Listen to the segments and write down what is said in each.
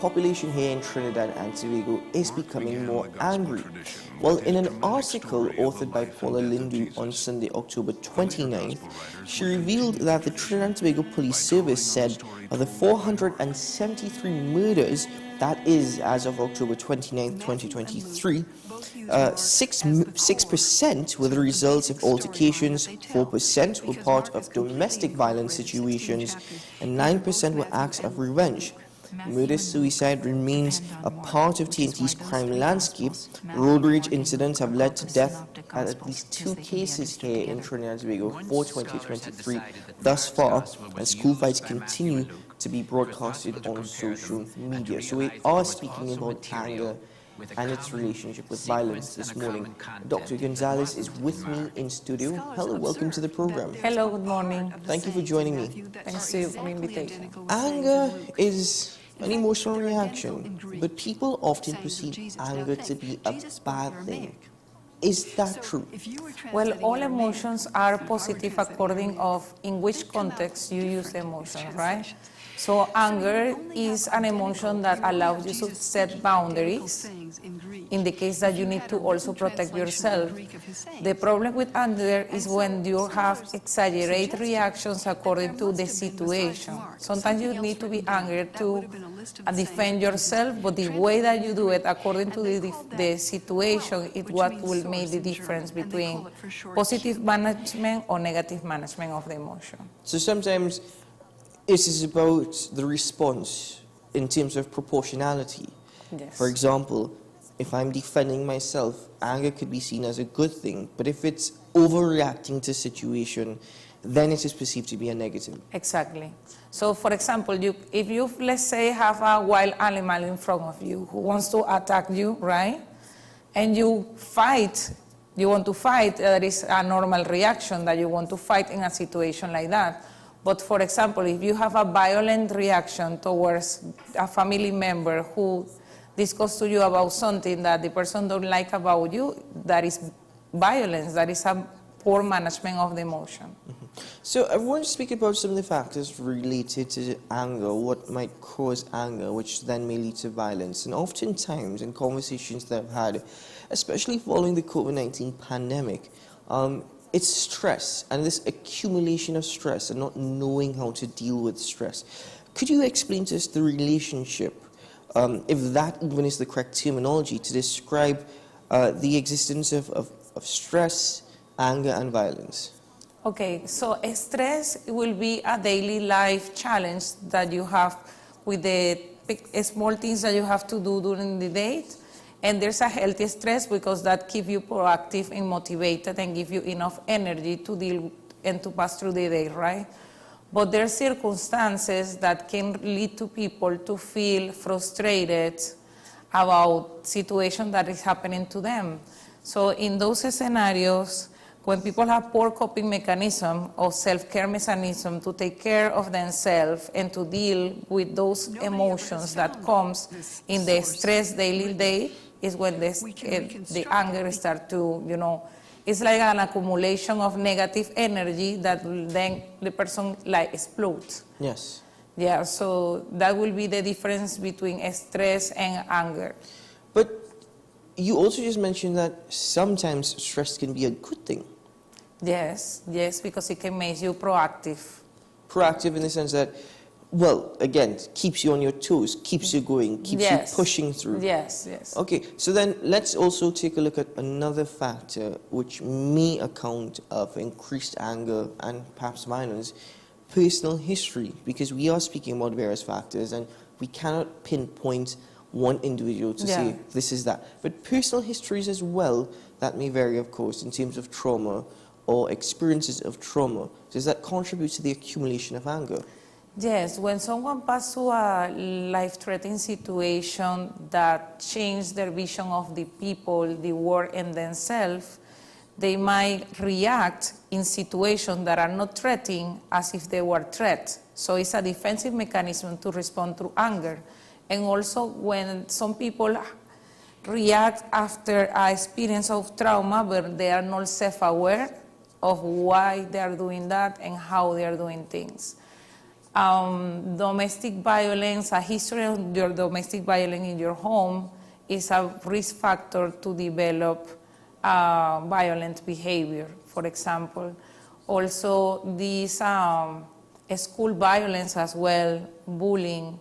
population here in Trinidad and Tobago is becoming more angry. Well, in an article authored by Paula Lindu on Sunday, October 29th, she revealed that the Trinidad and Tobago Police Service said of the 473 murders, that is as of October 29th, 2023, 6% were the results of altercations, 4% were part of domestic violence situations, and 9% were acts of revenge. Murder-suicide remains a part of TNT's crime landscape. Road rage incidents have led to death at least 2 cases here in Trinidad and Tobago for 2023 thus far, and school fights continue to be broadcasted on social media. So we are speaking about anger and its relationship with violence this morning. Dr. Gonzalez is with me in studio. Hello, welcome to the program. Hello, good morning. Thank you for joining me. Thanks to you for the invitation. Anger is an emotional reaction, but people often perceive anger to be a bad thing. Is that true? Well, all emotions are positive according of in which context you use the emotion, right? So anger is an emotion that allows you to set boundaries in the case that you need to also protect yourself. The problem with anger is when you have exaggerated reactions according to the situation. Sometimes you need to be angry to defend yourself, but the way that you do it according to the situation is what will make the difference between positive management or negative management of the emotion. So sometimes it is about the response in terms of proportionality. Yes. For example, if I'm defending myself, anger could be seen as a good thing, but if it's overreacting to a situation, then it is perceived to be a negative. Exactly. So, for example, if you, let's say, have a wild animal in front of you who wants to attack you, right? And you fight, you want to fight, there is a normal reaction that you want to fight in a situation like that. But for example, if you have a violent reaction towards a family member who discusses to you about something that the person don't like about you, that is violence, that is a poor management of the emotion. Mm-hmm. So I want to speak about some of the factors related to anger, what might cause anger, which then may lead to violence. And oftentimes in conversations that I've had, especially following the COVID-19 pandemic, it's stress and this accumulation of stress and not knowing how to deal with stress. Could you explain to us the relationship, if that even is the correct terminology, to describe the existence of stress, anger, and violence? Okay, so stress will be a daily life challenge that you have with the small things that you have to do during the day. And there's a healthy stress because that keeps you proactive and motivated and give you enough energy to deal and to pass through the day, right? But there are circumstances that can lead to people to feel frustrated about situation that is happening to them. So in those scenarios, when people have poor coping mechanism or self-care mechanism to take care of themselves and to deal with those emotions that comes in the stress daily day, is when the anger starts to, it's like an accumulation of negative energy that will then the person like explodes. Yes. Yeah, so that will be the difference between stress and anger. But you also just mentioned that sometimes stress can be a good thing. Yes, because it can make you proactive. Proactive in the sense that, well, again, keeps you on your toes, keeps you going, keeps you pushing through. Yes. Okay, so then let's also take a look at another factor which may account of increased anger and perhaps violence, personal history, because we are speaking about various factors and we cannot pinpoint one individual to say this is that. But personal histories as well, that may vary, of course, in terms of trauma or experiences of trauma. Does that contribute to the accumulation of anger? Yes, when someone passes through a life-threatening situation that changes their vision of the people, the world, and themselves, they might react in situations that are not threatening as if they were threats. So it's a defensive mechanism to respond through anger. And also when some people react after an experience of trauma, but they are not self-aware of why they are doing that and how they are doing things. Domestic violence, a history of your domestic violence in your home is a risk factor to develop violent behavior, for example. Also, these school violence as well, bullying,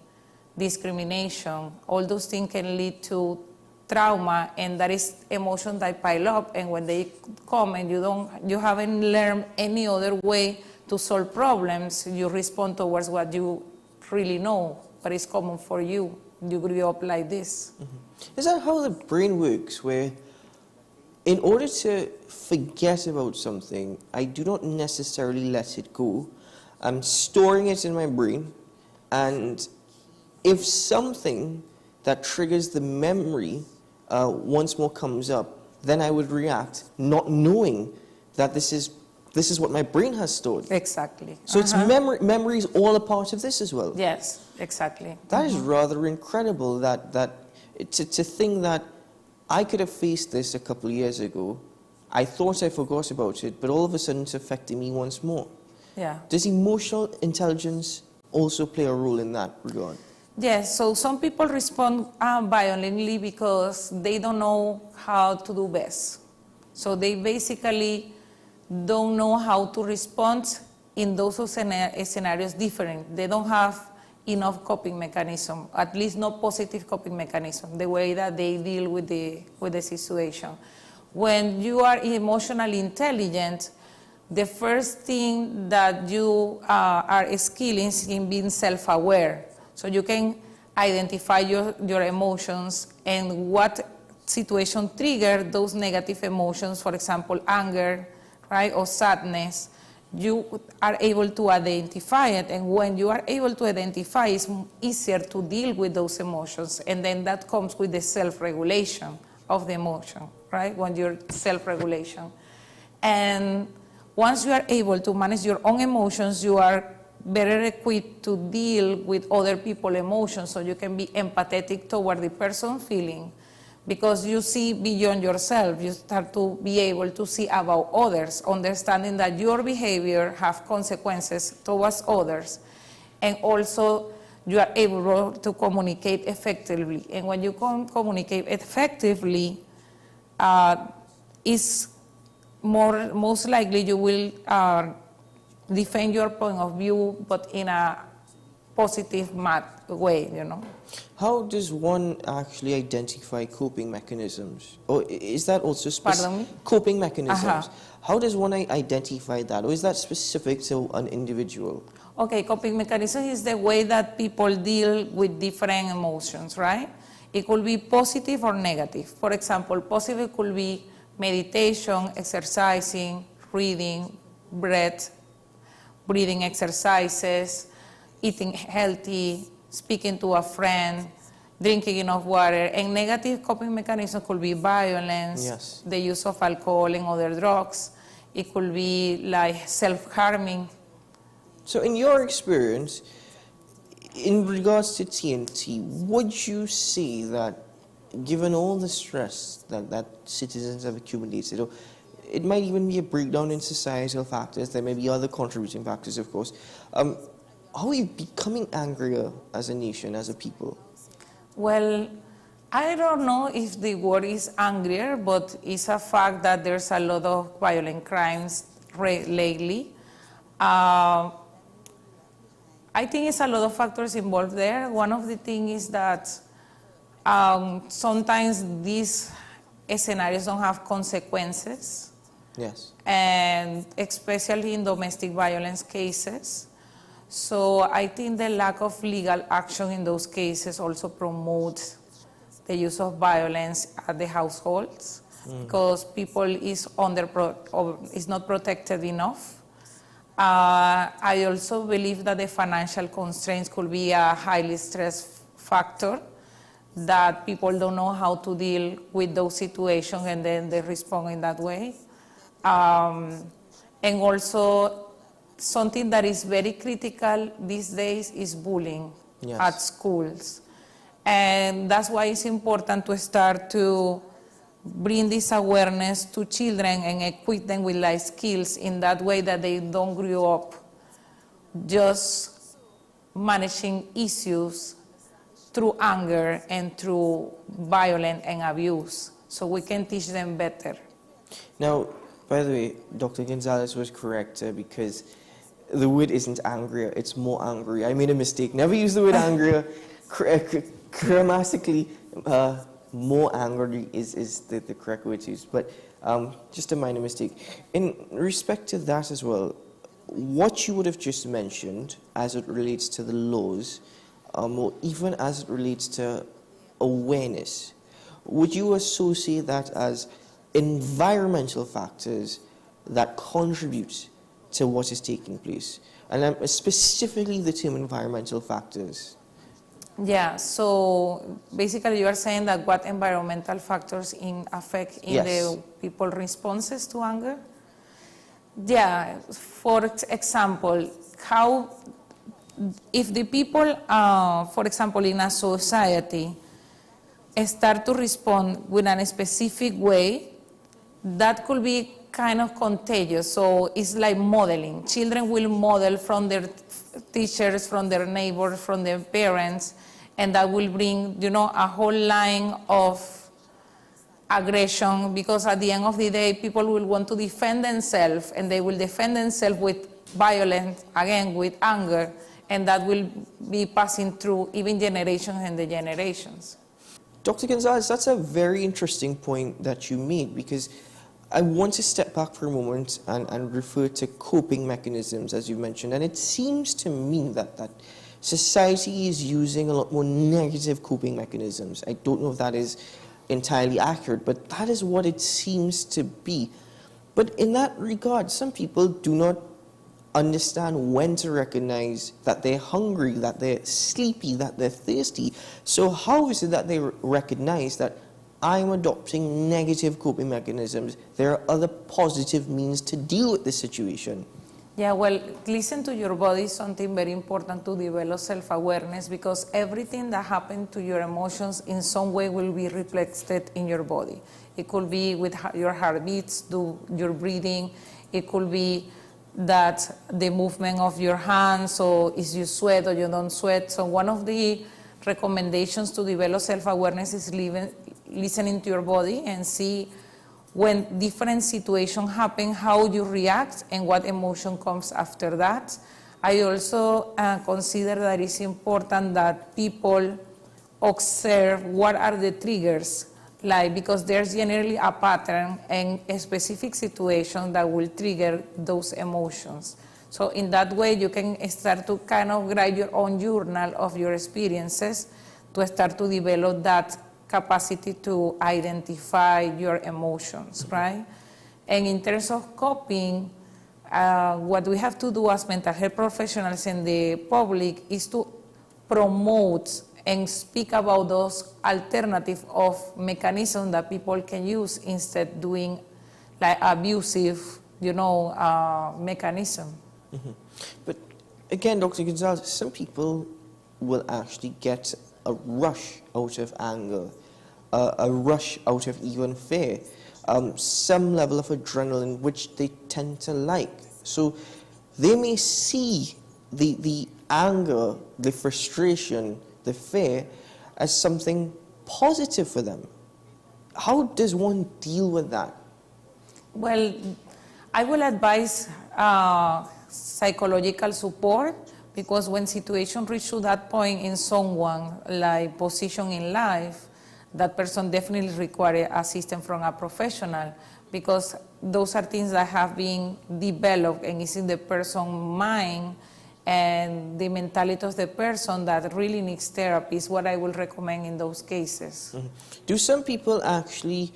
discrimination, all those things can lead to trauma, and that is emotion that pile up, and when they come and you haven't learned any other way to solve problems, you respond towards what you really know, what is common for you. You grew up like this. Mm-hmm. Is that how the brain works, where in order to forget about something, I do not necessarily let it go. I'm storing it in my brain, and if something that triggers the memory once more comes up, then I would react, not knowing that this is what my brain has stored. Exactly. So it's memory is all a part of this as well. Yes, exactly. That is rather incredible, that it's a thing that I could have faced this a couple of years ago. I thought I forgot about it, but all of a sudden it's affecting me once more. Yeah. Does emotional intelligence also play a role in that regard? Yes, so some people respond violently because they don't know how to do best. So they basically don't know how to respond in those scenarios different. They don't have enough coping mechanism, at least not positive coping mechanism, the way that they deal with the situation. When you are emotionally intelligent, the first thing that you are skilled is in being self-aware. So you can identify your emotions and what situation trigger those negative emotions, for example, anger, right, or sadness. You are able to identify it, and when you are able to identify, it's easier to deal with those emotions, and then that comes with the self-regulation of the emotion, right, when you're self-regulation. And once you are able to manage your own emotions, you are better equipped to deal with other people's emotions, so you can be empathetic toward the person feeling, because you see beyond yourself. You start to be able to see about others, understanding that your behavior has consequences towards others, and also you are able to communicate effectively. And when you communicate effectively, it's most likely you will defend your point of view, but in a positive way, you know. How does one actually identify coping mechanisms? Or is that also specific? Coping mechanisms. How does one identify that? Or is that specific to an individual? Okay, coping mechanism is the way that people deal with different emotions, right? It could be positive or negative. For example, positive could be meditation, exercising, reading, breathing exercises, eating healthy, speaking to a friend, drinking enough water. And negative coping mechanisms could be violence, yes, the use of alcohol and other drugs. It could be like self-harming. So in your experience, in regards to TNT, would you say that given all the stress that citizens have accumulated, or it might even be a breakdown in societal factors, there may be other contributing factors, of course, are we becoming angrier as a nation, as a people? Well, I don't know if the word is angrier, but it's a fact that there's a lot of violent crimes lately. I think it's a lot of factors involved there. One of the things is that sometimes these scenarios don't have consequences. Yes. And especially in domestic violence cases. So I think the lack of legal action in those cases also promotes the use of violence at the households, because people is not protected enough. I also believe that the financial constraints could be a highly stress factor, that people don't know how to deal with those situations and then they respond in that way. And also, something that is very critical these days is bullying, yes, at schools. And that's why it's important to start to bring this awareness to children and equip them with life skills in that way, that they don't grow up just managing issues through anger and through violence and abuse, so we can teach them better. Now, by the way, Dr. Gonzalez was correct because the word isn't angrier, it's more angry. I made a mistake. Never use the word angrier. Grammatically, more angry is the correct word to use, but just a minor mistake. In respect to that as well, what you would have just mentioned as it relates to the laws, or even as it relates to awareness, would you associate that as environmental factors that contribute to what is taking place? And specifically the term environmental factors. Yeah, so basically you are saying that what environmental factors affect in the people's responses to anger? Yeah, for example, how, if the people, for example, in a society, start to respond with a specific way, that could be kind of contagious. So it's like modeling. Children will model from their teachers, from their neighbors, from their parents, and that will bring, you know, a whole line of aggression, because at the end of the day, people will want to defend themselves, and they will defend themselves with violence, again, with anger, and that will be passing through even generations and the generations. Dr. Gonzalez, that's a very interesting point that you made, because I want to step back for a moment and refer to coping mechanisms, as you mentioned. And it seems to me that society is using a lot more negative coping mechanisms. I don't know if that is entirely accurate, but that is what it seems to be. But in that regard, some people do not understand when to recognize that they're hungry, that they're sleepy, that they're thirsty. So how is it that they recognize that I'm adopting negative coping mechanisms? There are other positive means to deal with this situation. Yeah, well, listen to your body is something very important to develop self-awareness, because everything that happens to your emotions in some way will be reflected in your body. It could be with your heartbeats, your breathing. It could be that the movement of your hands, so is you sweat or you don't sweat. So one of the recommendations to develop self-awareness is listening to your body and see when different situations happen, how you react and what emotion comes after that. I also consider that it's important that people observe what are the triggers, like, because there's generally a pattern and a specific situation that will trigger those emotions. So in that way, you can start to kind of write your own journal of your experiences to start to develop that capacity to identify your emotions, right? And in terms of coping, what we have to do as mental health professionals in the public is to promote and speak about those alternative of mechanisms that people can use instead doing like abusive, mechanism. Mm-hmm. But again, Dr. Gonzalez, some people will actually get a rush out of anger, a rush out of even fear, some level of adrenaline which they tend to like. So they may see the anger, the frustration, the fear as something positive for them. How does one deal with that? Well, I will advise psychological support, because when situations reach to that point in someone, like position in life, that person definitely requires assistance from a professional, because those are things that have been developed and is in the person's mind, and the mentality of the person that really needs therapy is what I will recommend in those cases. Mm-hmm. Do some people actually,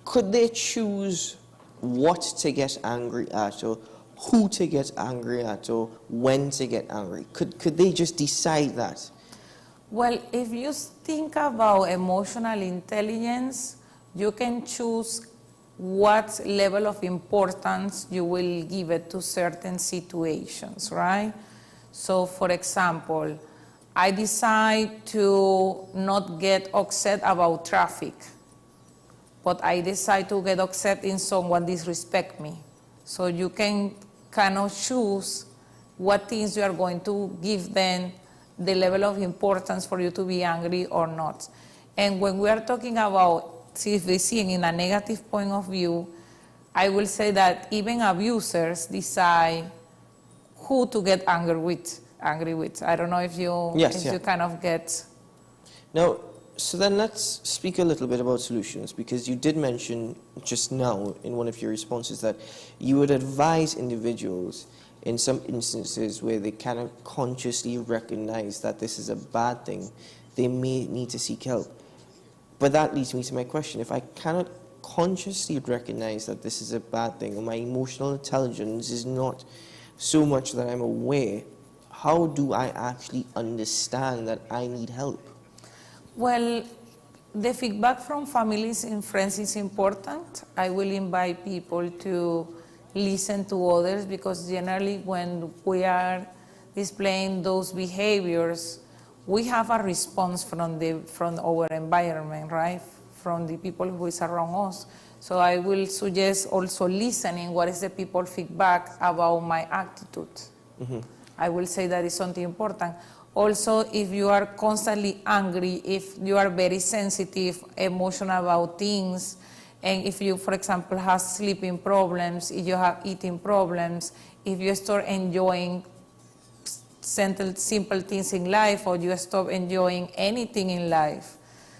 could they choose what to get angry at, or who to get angry at, or when to get angry? Could they just decide that? Well, if you think about emotional intelligence, you can choose what level of importance you will give it to certain situations, right? So, for example, I decide to not get upset about traffic, but I decide to get upset in someone disrespect me. So you can kind of choose what things you are going to give them the level of importance for you to be angry or not. And when we are talking about if we see in a negative point of view, I will say that even abusers decide who to get angry with. I don't know if you, you kind of get. Now, so then let's speak a little bit about solutions, because you did mention just now in one of your responses that you would advise individuals in some instances where they cannot consciously recognize that this is a bad thing, they may need to seek help. But that leads me to my question. If I cannot consciously recognize that this is a bad thing, or my emotional intelligence is not so much that I'm aware, how do I actually understand that I need help? Well, the feedback from families and friends is important. I will invite people to listen to others, because generally when we are displaying those behaviors, we have a response from our environment, right? From the people who is around us. So I will suggest also listening what is the people feedback about my attitude. I will say that is something important. Also, if you are constantly angry, if you are very sensitive, emotional about things, and if you, for example, have sleeping problems, if you have eating problems, if you start enjoying simple things in life, or you stop enjoying anything in life.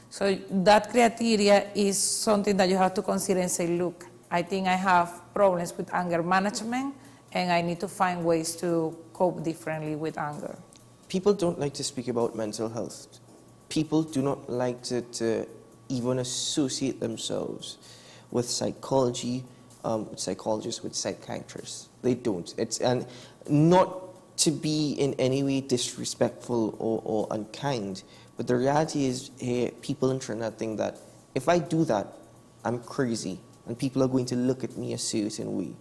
So that criteria is something that you have to consider and say, look, I think I have problems with anger management, and I need to find ways to cope differently with anger. People don't like to speak about mental health. People do not like to even associate themselves with psychology, with psychologists, with psychiatrists. They don't. And not to be in any way disrespectful or unkind, but the reality is people in Trinidad think that if I do that, I'm crazy, and people are going to look at me a certain way.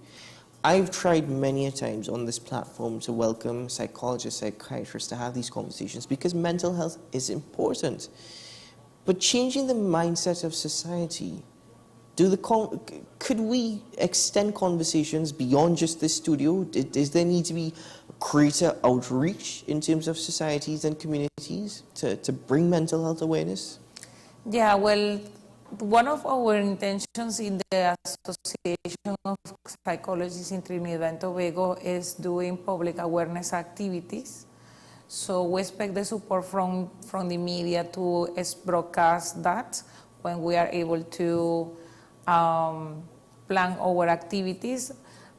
I've tried many a times on this platform to welcome psychologists, psychiatrists to have these conversations, because mental health is important. But changing the mindset of society, could we extend conversations beyond just this studio? Does there need to be greater outreach in terms of societies and communities to bring mental health awareness? Yeah, well, one of our intentions in the Association of Psychologists in Trinidad and Tobago is doing public awareness activities. So we expect the support from the media to broadcast that when we are able to plan our activities.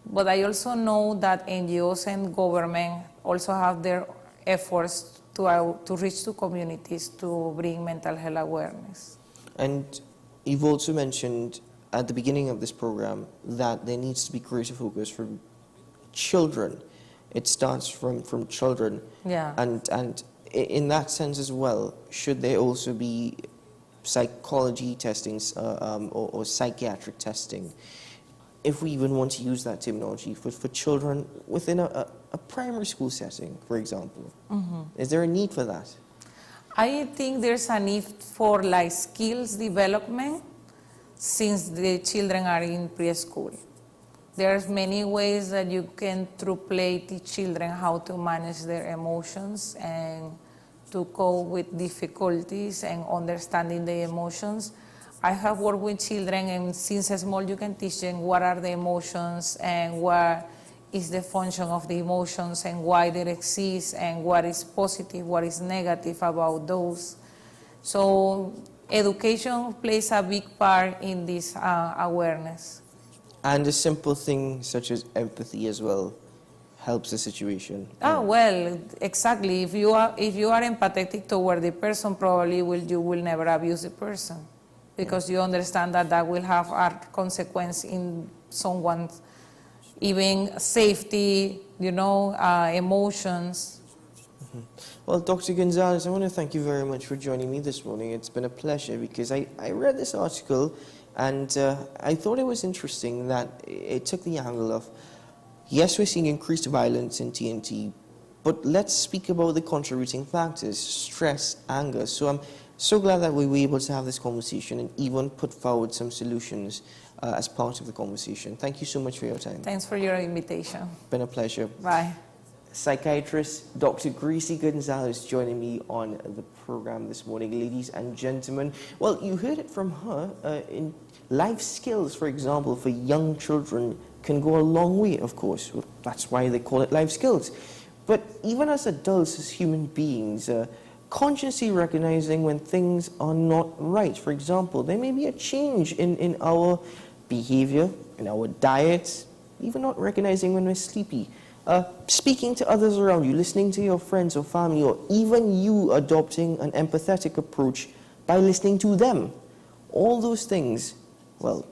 But I also know that NGOs and government also have their efforts to reach to communities to bring mental health awareness. And you've also mentioned at the beginning of this program that there needs to be greater focus for children. It starts from children. Yeah. And in that sense as well, should there also be psychology testings or psychiatric testing, if we even want to use that terminology, for children within a primary school setting, for example? Is there a need for that? I think there's a need for skills development since the children are in preschool. There's many ways that you can, through play, teach children how to manage their emotions and to cope with difficulties and understanding the emotions. I have worked with children, and since small you can teach them what are the emotions and what is the function of the emotions and why they exist and what is positive, what is negative about those. So education plays a big part in this awareness. And a simple thing such as empathy as well helps the situation. Well, exactly. If you are empathetic toward the person, probably you will never abuse the person, because you understand that will have a consequence in someone's even safety, emotions. Well, Dr. Gonzalez, I want to thank you very much for joining me this morning. It's been a pleasure, because I read this article and I thought it was interesting that it took the angle of, yes, we're seeing increased violence in TNT, but let's speak about the contributing factors: stress, anger. So I'm so glad that we were able to have this conversation and even put forward some solutions as part of the conversation. Thank you so much for your time. Thanks for your invitation. Been a pleasure. Bye. psychiatrist Dr. Gracie Gonzalez joining me on the program this morning, ladies and gentlemen. Well, you heard it from her. In life skills, for example, for young children can go a long way, of course. That's why they call it life skills. But even as adults, as human beings, consciously recognizing when things are not right. For example, there may be a change in our behavior, in our diet, even not recognizing when we're sleepy. Speaking to others around you, listening to your friends or family, or even you adopting an empathetic approach by listening to them. All those things, well,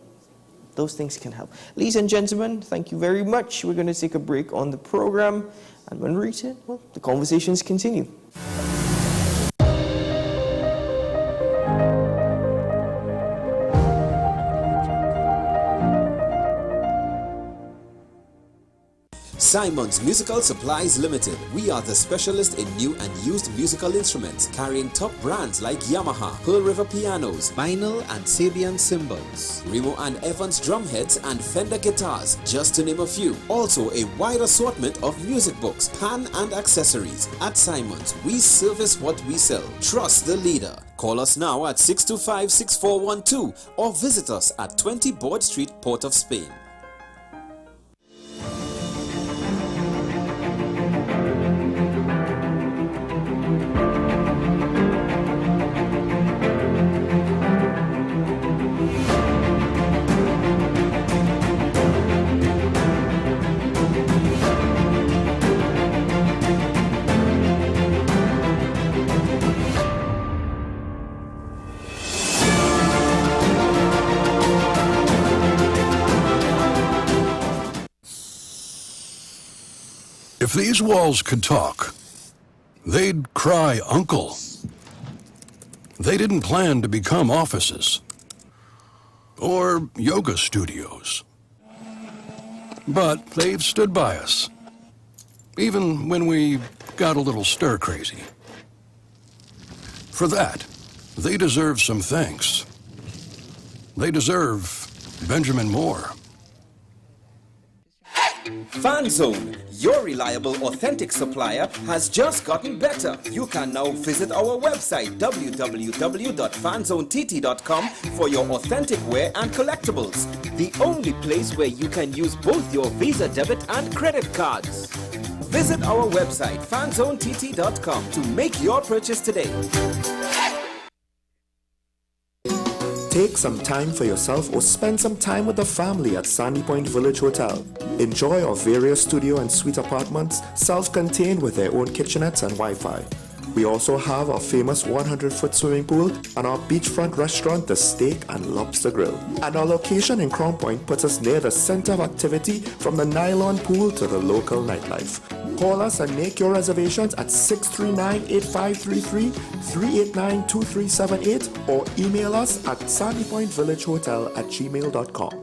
those things can help. Ladies and gentlemen, thank you very much. We're going to take a break on the program, and when we return, well, the conversations continue. Simon's Musical Supplies Limited. We are the specialist in new and used musical instruments, carrying top brands like Yamaha, Pearl River pianos, vinyl and Sabian cymbals, Remo and Evans drumheads and Fender guitars, just to name a few. Also a wide assortment of music books, pan and accessories. At Simon's, we service what we sell. Trust the leader. Call us now at 625-6412 or visit us at 20 Board Street, Port of Spain. If these walls could talk, they'd cry uncle. They didn't plan to become offices or yoga studios, but they've stood by us, even when we got a little stir-crazy. For that, they deserve some thanks. They deserve Benjamin Moore. FanZone, your reliable, authentic supplier, has just gotten better. You can now visit our website www.fanzonett.com for your authentic wear and collectibles. The only place where you can use both your Visa debit and credit cards. Visit our website fanzonett.com to make your purchase today. Take some time for yourself or spend some time with the family at Sandy Point Village Hotel. Enjoy our various studio and suite apartments, self-contained with their own kitchenettes and Wi-Fi. We also have our famous 100-foot swimming pool and our beachfront restaurant, The Steak and Lobster Grill. And our location in Crown Point puts us near the center of activity from the nylon pool to the local nightlife. Call us and make your reservations at 639-8533, 389-2378 or email us at sandypointvillagehotel@gmail.com.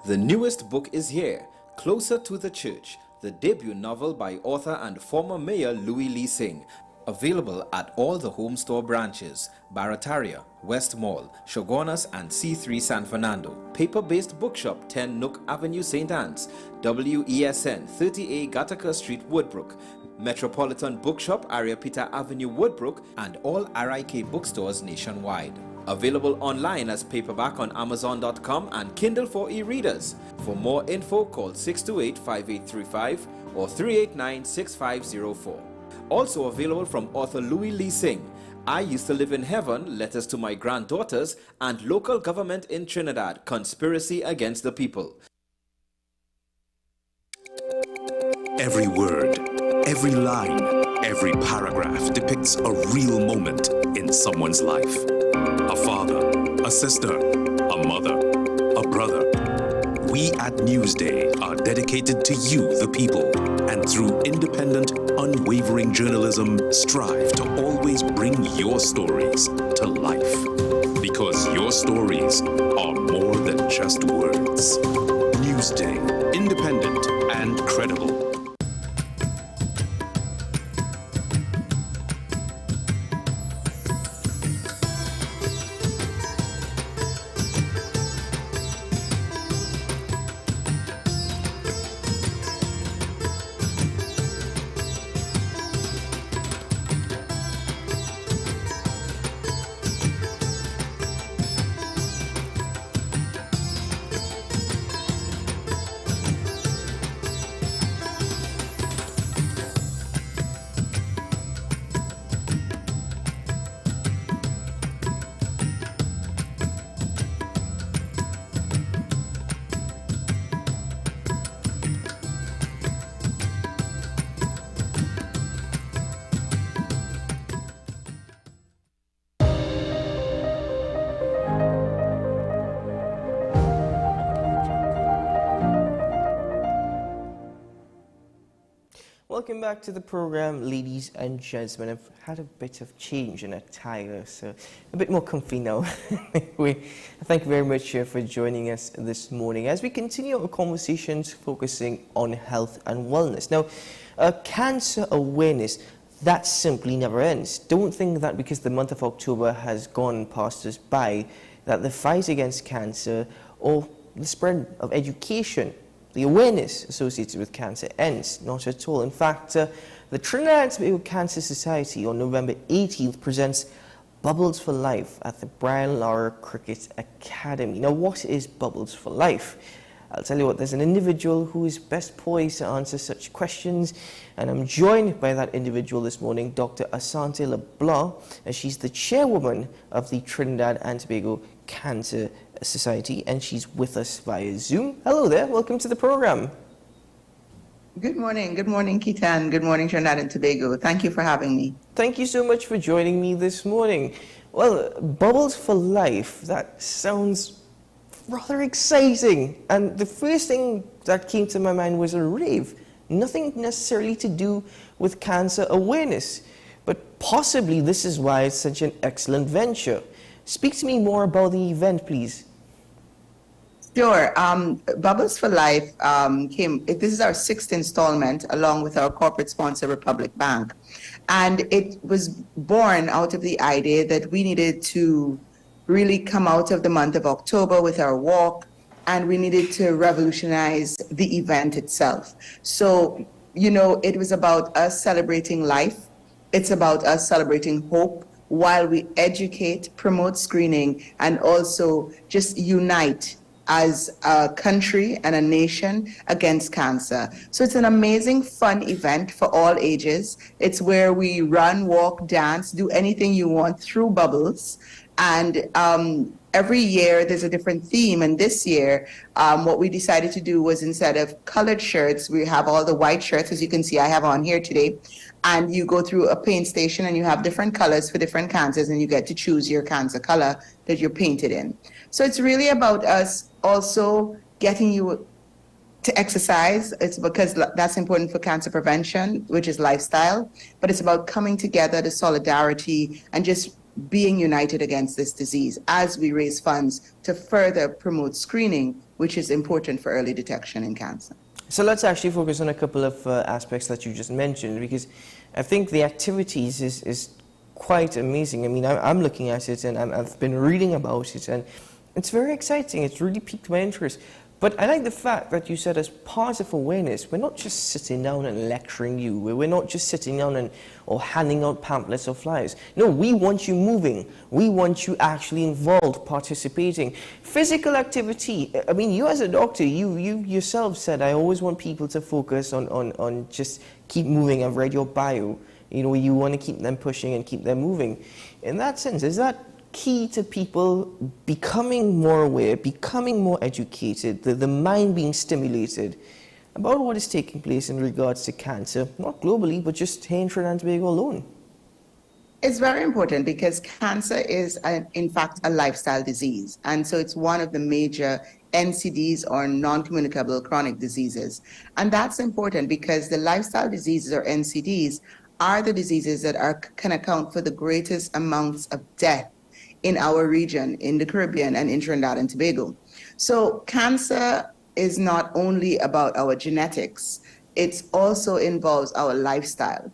The newest book is here, Closer to the Church, the debut novel by author and former mayor Louis Lee Singh. Available at all the home store branches, Barataria, West Mall, Shogunas and C3 San Fernando. Paper-based bookshop 10 Nook Avenue, St. Anne's, WESN 30A Gattaca Street, Woodbrook, Metropolitan Bookshop, Ariapita Avenue, Woodbrook, and all RIK bookstores nationwide. Available online as paperback on Amazon.com and Kindle for e-readers. For more info, call 628-5835 or 389-6504. Also available from author Louis Lee Singh, I Used to Live in Heaven, Letters to My Granddaughters, and Local Government in Trinidad, Conspiracy Against the People. Every word, every line, every paragraph depicts a real moment in someone's life. A father, a sister, a mother, a brother. We at Newsday are dedicated to you, the people, and through independent, unwavering journalism, strive to always bring your stories to life. Because your stories are more than just words. Newsday, independent and credible. Welcome back to the program, ladies and gentlemen. I've had a bit of change in attire, so a bit more comfy now. Thank you very much for joining us this morning as we continue our conversations focusing on health and wellness. Now, cancer awareness, that simply never ends. Don't think that because the month of October has gone past us by, that the fight against cancer or the spread of education, the awareness associated with cancer ends. Not at all. In fact, the Trinidad and Tobago Cancer Society on November 18th presents Bubbles for Life at the Brian Lara Cricket Academy. Now, what is Bubbles for Life? I'll tell you what, there's an individual who is best poised to answer such questions, and I'm joined by that individual this morning, Dr. Asante LeBlanc, as she's the chairwoman of the Trinidad and Tobago Cancer Society, and she's with us via Zoom. Hello there, welcome to the program. Good morning, Keaton. Good morning, Trinidad and Tobago. Thank you for having me. Thank you so much for joining me this morning. Well, Bubbles for Life, that sounds rather exciting. And the first thing that came to my mind was a rave. Nothing necessarily to do with cancer awareness, but possibly this is why it's such an excellent venture. Speak to me more about the event, please. Sure. Bubbles for Life this is our 6th installment along with our corporate sponsor, Republic Bank. And it was born out of the idea that we needed to really come out of the month of October with our walk, and we needed to revolutionize the event itself. So, it was about us celebrating life. It's about us celebrating hope while we educate, promote screening, and also just unite as a country and a nation against cancer. So it's an amazing, fun event for all ages. It's where we run, walk, dance, do anything you want through Bubbles. And every year there's a different theme. And this year, what we decided to do was, instead of colored shirts, we have all the white shirts, as you can see I have on here today. And you go through a paint station and you have different colors for different cancers, and you get to choose your cancer color that you're painted in. So it's really about us also getting you to exercise. It's because that's important for cancer prevention, which is lifestyle, but it's about coming together, the solidarity, and just being united against this disease as we raise funds to further promote screening, which is important for early detection in cancer. So let's actually focus on a couple of aspects that you just mentioned, because I think the activities is quite amazing. I mean, I'm looking at it and I've been reading about it, and it's very exciting. It's really piqued my interest. But I like the fact that you said, as part of awareness, we're not just sitting down and lecturing you. We're not just sitting down or handing out pamphlets or flyers. No, we want you moving. We want you actually involved, participating. Physical activity. I mean, you as a doctor, you yourself said, I always want people to focus on just keep moving. I've read your bio. You want to keep them pushing and keep them moving. In that sense, is that key to people becoming more aware, becoming more educated, the mind being stimulated about what is taking place in regards to cancer, not globally, but just here in Trinidad and Tobago alone? It's very important because cancer is, in fact, a lifestyle disease. And so it's one of the major NCDs, or non-communicable chronic diseases. And that's important because the lifestyle diseases, or NCDs, are the diseases that can account for the greatest amounts of death in our region, in the Caribbean and in Trinidad and Tobago. So cancer is not only about our genetics, it also involves our lifestyle.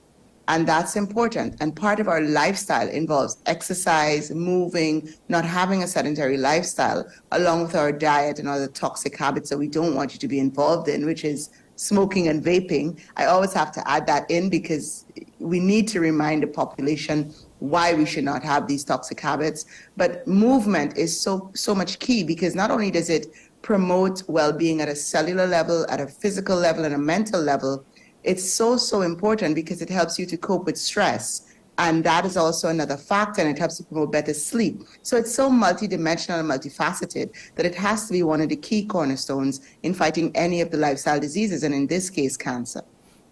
And that's important. And part of our lifestyle involves exercise, moving, not having a sedentary lifestyle, along with our diet and other toxic habits that we don't want you to be involved in, which is smoking and vaping. I always have to add that in because we need to remind the population why we should not have these toxic habits. But movement is so much key, because not only does it promote well-being at a cellular level, at a physical level, and a mental level, it's so important because it helps you to cope with stress. And that is also another factor, and it helps you promote better sleep. So it's so multidimensional and multifaceted that it has to be one of the key cornerstones in fighting any of the lifestyle diseases, and in this case, cancer.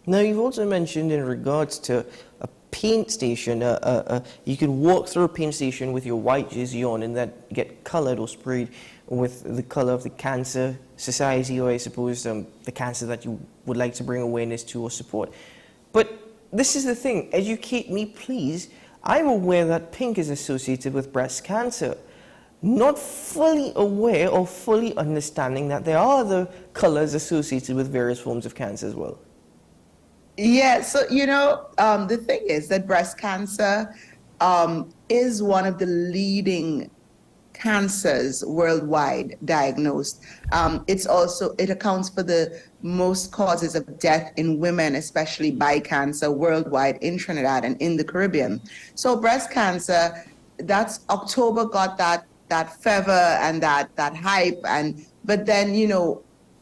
Now, you've also mentioned in regards to a paint station, you can walk through a paint station with your white jersey on and then get colored or sprayed with the color of the Cancer Society, or I suppose the cancer that you would like to bring awareness to or support. But this is the thing, educate me please. I'm aware that pink is associated with breast cancer, not fully aware or fully understanding that there are other colors associated with various forms of cancer as well. Yeah, so the thing is that breast cancer is one of the leading cancers worldwide diagnosed. It accounts for the most causes of death in women, especially by cancer worldwide in Trinidad and in the Caribbean. So breast cancer, that's October got that fever and that hype, but then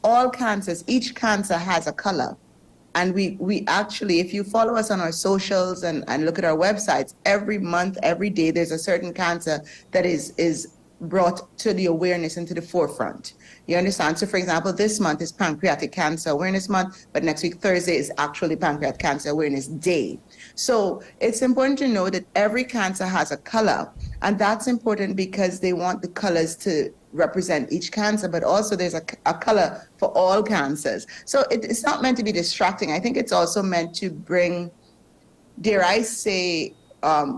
all cancers, each cancer has a color. And we actually, if you follow us on our socials and look at our websites, every month, every day, there's a certain cancer that is brought to the awareness and to the forefront. You understand? So for example, this month is Pancreatic Cancer Awareness Month, but next week, Thursday, is actually Pancreatic Cancer Awareness Day. So it's important to know that every cancer has a color, and that's important because they want the colors to represent each cancer, but also there's a color for all cancers. So it's not meant to be distracting. I think it's also meant to bring, dare I say,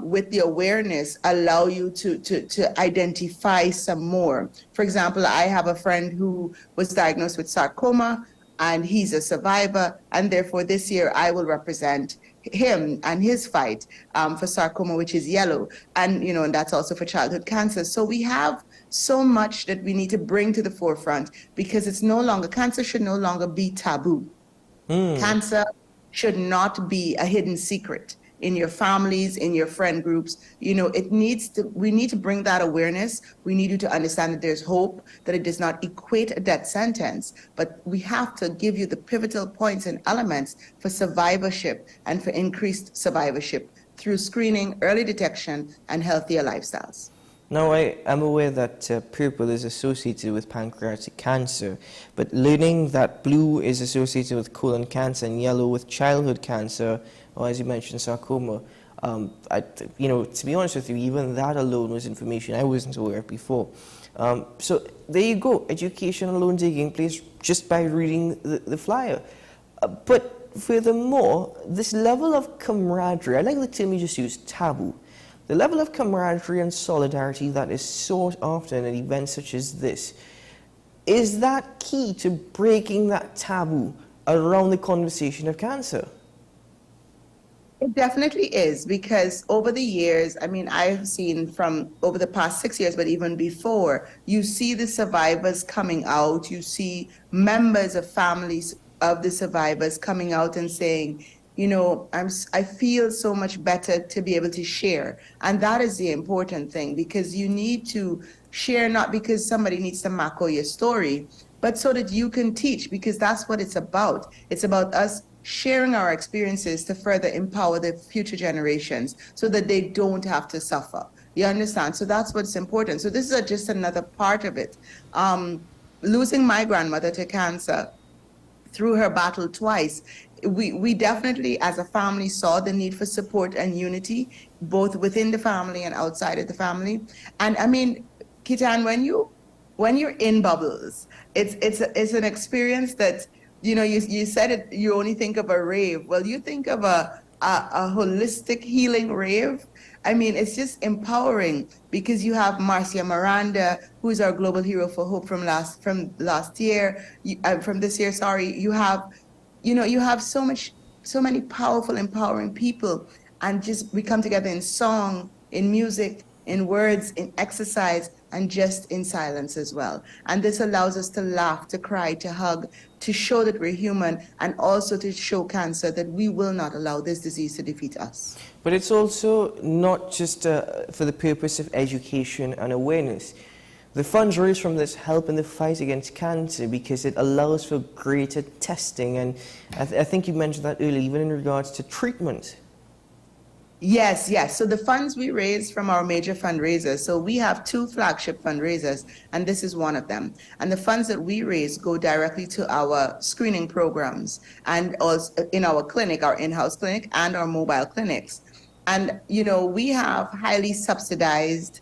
with the awareness, allow you to identify some more. For example, I have a friend who was diagnosed with sarcoma, and he's a survivor, and therefore this year I will represent him and his fight for sarcoma, which is yellow, and and that's also for childhood cancer. So we have so much that we need to bring to the forefront, because cancer should no longer be taboo. Cancer should not be a hidden secret in your families, in your friend groups. We need to bring that awareness. We need you to understand that there's hope, that it does not equate a death sentence, but we have to give you the pivotal points and elements for survivorship and for increased survivorship through screening, early detection, and healthier lifestyles. Now, I am aware that purple is associated with pancreatic cancer, but learning that blue is associated with colon cancer and yellow with childhood cancer, or as you mentioned, sarcoma, to be honest with you, even that alone was information I wasn't aware of before. So there you go, education alone taking place just by reading the flyer. But furthermore, this level of camaraderie, I like the term you just used, taboo. The level of camaraderie and solidarity that is sought after in an event such as this, is that key to breaking that taboo around the conversation of cancer? It definitely is, because over the years, I've seen from over the past 6 years, but even before, you see the survivors coming out, you see members of families of the survivors coming out and saying, I feel so much better to be able to share. And that is the important thing, because you need to share, not because somebody needs to echo your story, but so that you can teach, because that's what it's about. It's about us sharing our experiences to further empower the future generations so that they don't have to suffer. You understand? So that's what's important. So this is just another part of it. Losing my grandmother to cancer, through her battle twice, we definitely as a family saw the need for support and unity, both within the family and outside of the family. And Kitan, when you're in bubbles, it's an experience that, you said it, you only think of a rave. Well, you think of a holistic healing rave. It's just empowering, because you have Marcia Miranda, who's our global hero for hope from this year. You have so many powerful, empowering people, and just we come together in song, in music, in words, in exercise, and just in silence as well. And this allows us to laugh, to cry, to hug, to show that we're human, and also to show cancer that we will not allow this disease to defeat us. But it's also not just for the purpose of education and awareness. The funds raised from this help in the fight against cancer, because it allows for greater testing, and I think you mentioned that earlier, even in regards to treatment. Yes. So the funds we raise from our major fundraisers, so we have 2 flagship fundraisers, and this is one of them. And the funds that we raise go directly to our screening programs, and also in our clinic, our in-house clinic, and our mobile clinics. And, we have highly subsidized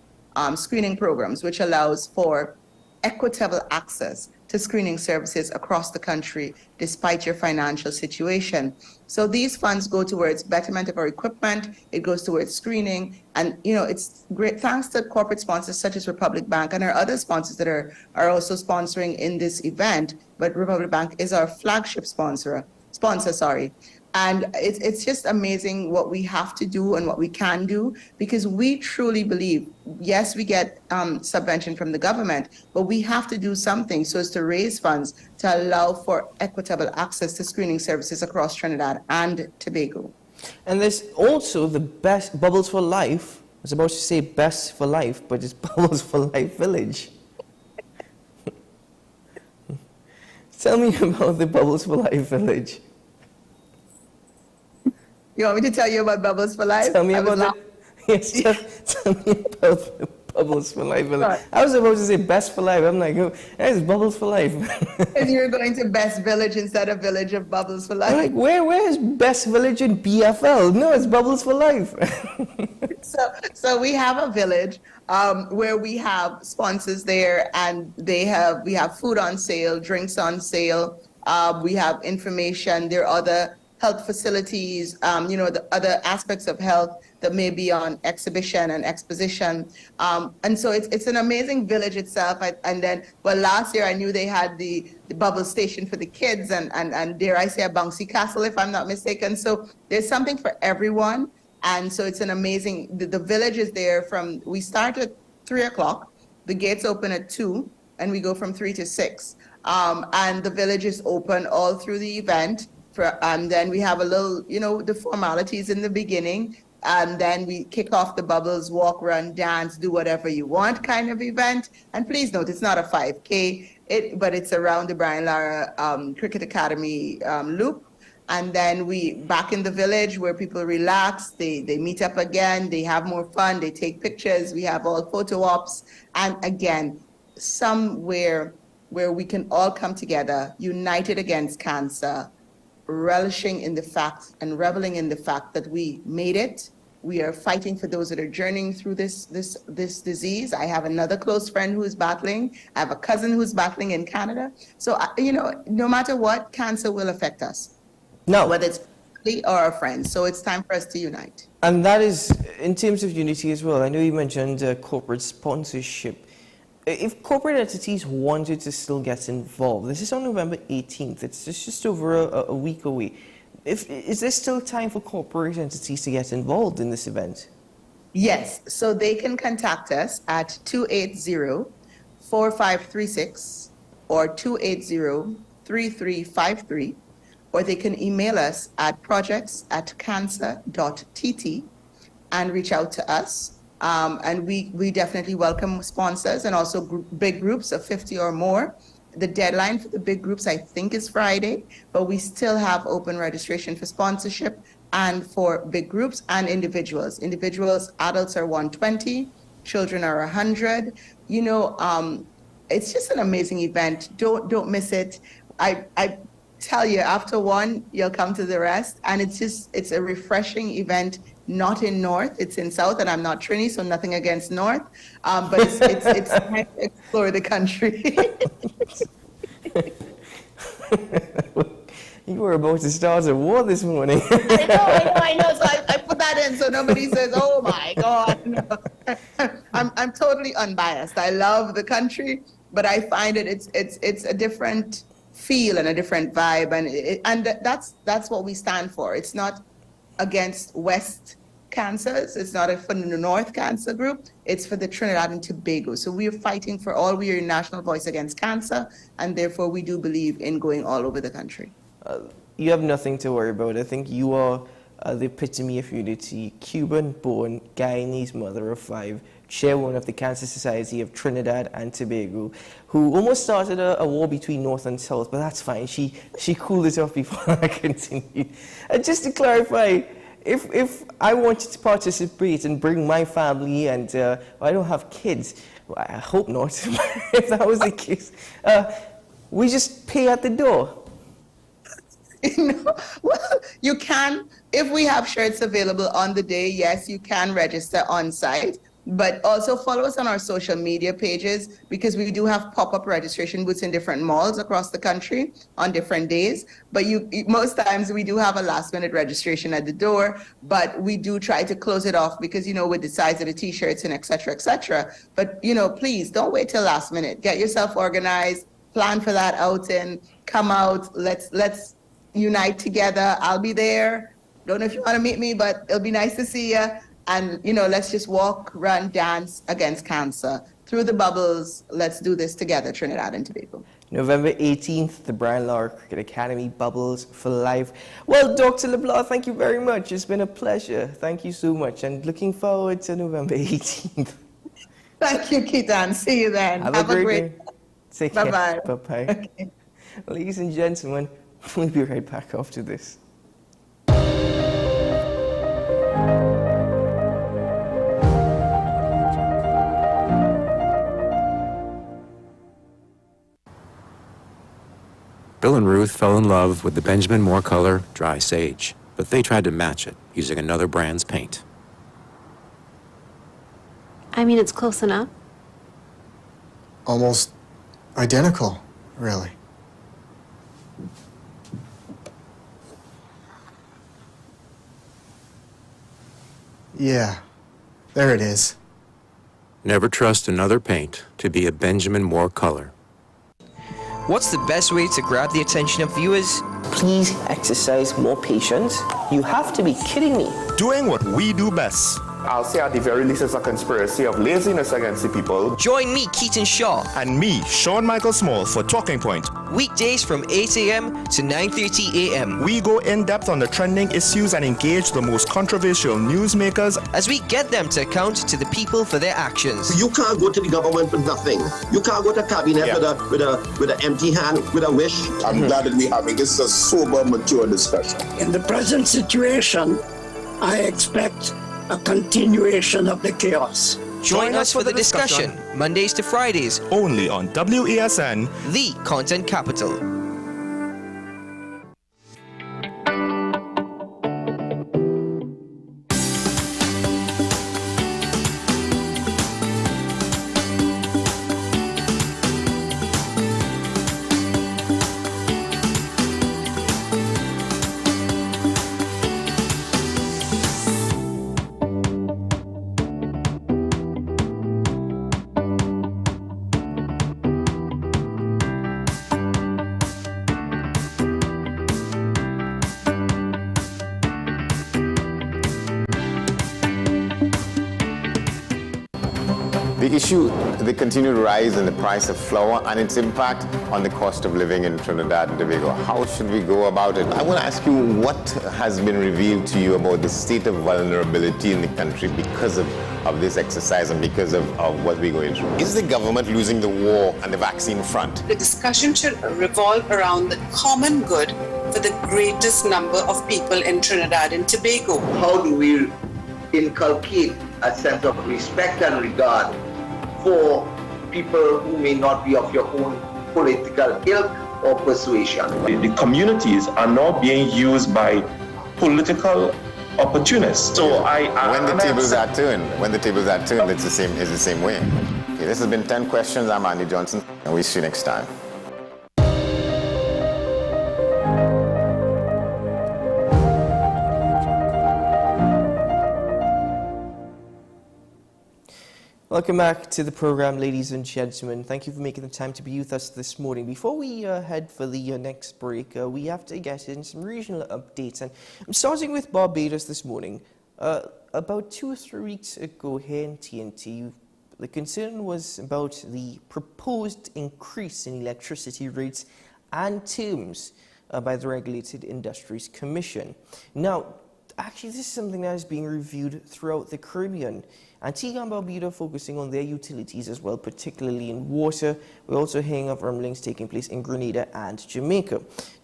screening programs, which allows for equitable access to screening services across the country, despite your financial situation. So these funds go towards betterment of our equipment, it goes towards screening, and it's great thanks to corporate sponsors such as Republic Bank and our other sponsors that are also sponsoring in this event. But Republic Bank is our flagship sponsor. And it's just amazing what we have to do and what we can do, because we truly believe, yes, we get subvention from the government, but we have to do something so as to raise funds to allow for equitable access to screening services across Trinidad and Tobago. And there's also the best Bubbles for Life. I was about to say Best for Life, but it's Bubbles for Life Village. Tell me about the Bubbles for Life Village. You want me to tell you about Bubbles for Life? Tell me about that. Yes, tell me about the Bubbles for Life Village. Sorry. I was supposed to say Best for Life. I'm like, oh, it's Bubbles for Life. And you're going to Best Village instead of Village of Bubbles for Life. I'm like, where is Best Village in BFL? No, it's Bubbles for Life. So we have a village where we have sponsors there, and we have food on sale, drinks on sale. We have information. There are other health facilities, the other aspects of health that may be on exhibition and exposition. And so it's an amazing village itself. Last year I knew they had the bubble station for the kids and dare I say a bouncy castle, if I'm not mistaken. So there's something for everyone. And so it's an amazing, the village is there we start at 3 o'clock, the gates open at 2, and we go from 3 to 6. And the village is open all through the event. And then we have a little, the formalities in the beginning, and then we kick off the Bubbles, walk, run, dance, do whatever you want kind of event. And please note, it's not a 5K, but it's around the Brian Lara Cricket Academy loop. And then we back in the village where people relax, they meet up again, they have more fun, they take pictures, we have all photo ops. And again, somewhere where we can all come together, united against cancer, relishing in the fact and reveling in the fact that we made it. We are fighting for those that are journeying through this disease. I have another close friend who is battling. I have a cousin who's battling in Canada. So, no matter what, cancer will affect us. No. Whether it's family or our friends. So it's time for us to unite. And that is, in terms of unity as well, I know you mentioned corporate sponsorship. If corporate entities wanted to still get involved, this is on November 18th, it's just over a week away. Is there still time for corporate entities to get involved in this event? Yes, so they can contact us at 280-4536 or 280-3353, or they can email us at projects@cancer.tt and reach out to us. And we definitely welcome sponsors and also big groups of 50 or more. The deadline for the big groups, I think, is Friday, but we still have open registration for sponsorship and for big groups and individuals. Individuals, adults are 120, children are 100. It's just an amazing event. Don't miss it. I tell you, after one, you'll come to the rest. And it's a refreshing event. Not in North, it's in South, and I'm not Trini, so nothing against North, but it's time to explore the country. You were about to start a war this morning. I know. So I put that in so nobody says, "Oh my God." No. I'm totally unbiased. I love the country, but I find it's a different feel and a different vibe, and that's what we stand for. It's not against West cancers. It's not for the North Cancer Group. It's for the Trinidad and Tobago. So we are fighting for all. We are a national voice against cancer, and therefore we do believe in going all over the country. You have nothing to worry about. I think you are the epitome of unity. Cuban-born Guyanese mother of 5, chairwoman of the Cancer Society of Trinidad and Tobago, who almost started a war between North and South, but that's fine. She cooled it off before I continued. And just to clarify, if I wanted to participate and bring my family, and I don't have kids, well, I hope not, if that was the case, we just pay at the door. Well, you can, if we have shirts available on the day, yes, you can register on site. But also follow us on our social media pages, because we do have pop-up registration booths in different malls across the country on different days. But most times we do have a last-minute registration at the door, but we do try to close it off because, with the size of the T-shirts and et cetera, et cetera. But, please don't wait till last minute. Get yourself organized, plan for that outing, come out, let's unite together. I'll be there. Don't know if you want to meet me, but it'll be nice to see you. And, let's just walk, run, dance against cancer. Through the bubbles, let's do this together, Trinidad and Tobago. November 18th, the Brian Lara Cricket Academy, Bubbles for Life. Well, Dr. LeBlanc, thank you very much. It's been a pleasure. Thank you so much. And looking forward to November 18th. Thank you, Keaton. See you then. Have a great day. Take care. Bye-bye. Bye-bye. Okay. Ladies and gentlemen, we'll be right back after this. Bill and Ruth fell in love with the Benjamin Moore color Dry Sage, but they tried to match it using another brand's paint. I mean, it's close enough. Almost identical, really. Yeah, there it is. Never trust another paint to be a Benjamin Moore color. What's the best way to grab the attention of viewers? Please exercise more patience. You have to be kidding me. Doing what we do best. I'll say at the very least it's a conspiracy of laziness against the people. Join me, Keaton Shaw. And me, Sean Michael Small, for Talking Point. Weekdays from 8 a.m. to 9:30 a.m. We go in-depth on the trending issues and engage the most controversial newsmakers as we get them to account to the people for their actions. You can't go to the government with nothing. You can't go to cabinet with an empty hand, with a wish. I'm glad that we're having this a sober, mature discussion. In the present situation, I expect a continuation of the chaos. Join us for the discussion, Mondays to Fridays, only on WESN, the content capital. The issue, the continued rise in the price of flour and its impact on the cost of living in Trinidad and Tobago. How should we go about it? I want to ask you, what has been revealed to you about the state of vulnerability in the country because of this exercise and because of what we're going through? Is the government losing the war on the vaccine front? The discussion should revolve around the common good for the greatest number of people in Trinidad and Tobago. How do we inculcate a sense of respect and regard for people who may not be of your own political ilk or persuasion? The communities are now being used by political opportunists. So when the tables are turned, it's the same way. Okay, this has been 10 questions. I'm Andy Johnson, and we'll see you next time. Welcome back to the program, ladies and gentlemen. Thank you for making the time to be with us this morning. Before we head for the next break, we have to get in some regional updates. And I'm starting with Barbados this morning. About 2 or 3 weeks ago here in TNT, the concern was about the proposed increase in electricity rates and terms by the Regulated Industries Commission. Now, actually, this is something that is being reviewed throughout the Caribbean. Antigua and Barbuda focusing on their utilities as well, particularly in water. We're also hearing of rumblings taking place in Grenada and Jamaica.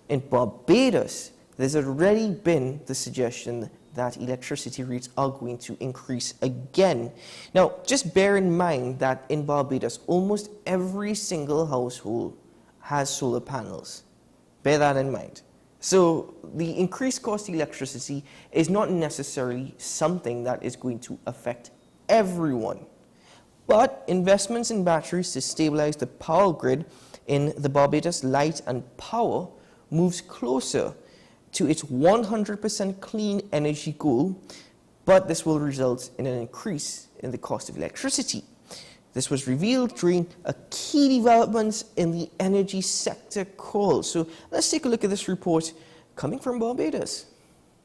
In Barbados, there's already been the suggestion that electricity rates are going to increase again. Now, just bear in mind that in Barbados, almost every single household has solar panels. Bear that in mind. So the increased cost of electricity is not necessarily something that is going to affect everyone. But investments in batteries to stabilize the power grid in the Barbados Light and Power moves closer to its 100% clean energy goal, but this will result in an increase in the cost of electricity. This was revealed during a key development in the energy sector call. So let's take a look at this report coming from Barbados.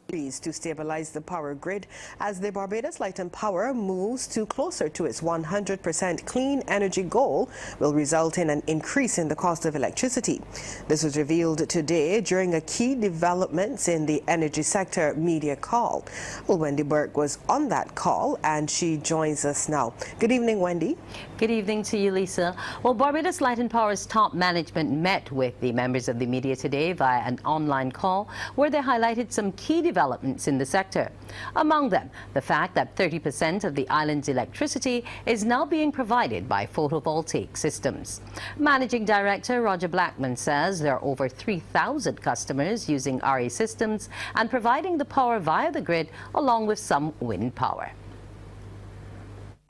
To stabilize the power grid as the Barbados Light and Power moves closer to its 100% clean energy goal will result in an increase in the cost of electricity. This was revealed today during a key developments in the energy sector media call. Well, Wendy Burke was on that call and she joins us now. Good evening, Wendy. Good evening to you, Lisa. Well, Barbados Light and Power's top management met with the members of the media today via an online call where they highlighted some key developments in the sector. Among them, the fact that 30% of the island's electricity is now being provided by photovoltaic systems. Managing Director Roger Blackman says there are over 3,000 customers using RE systems and providing the power via the grid along with some wind power.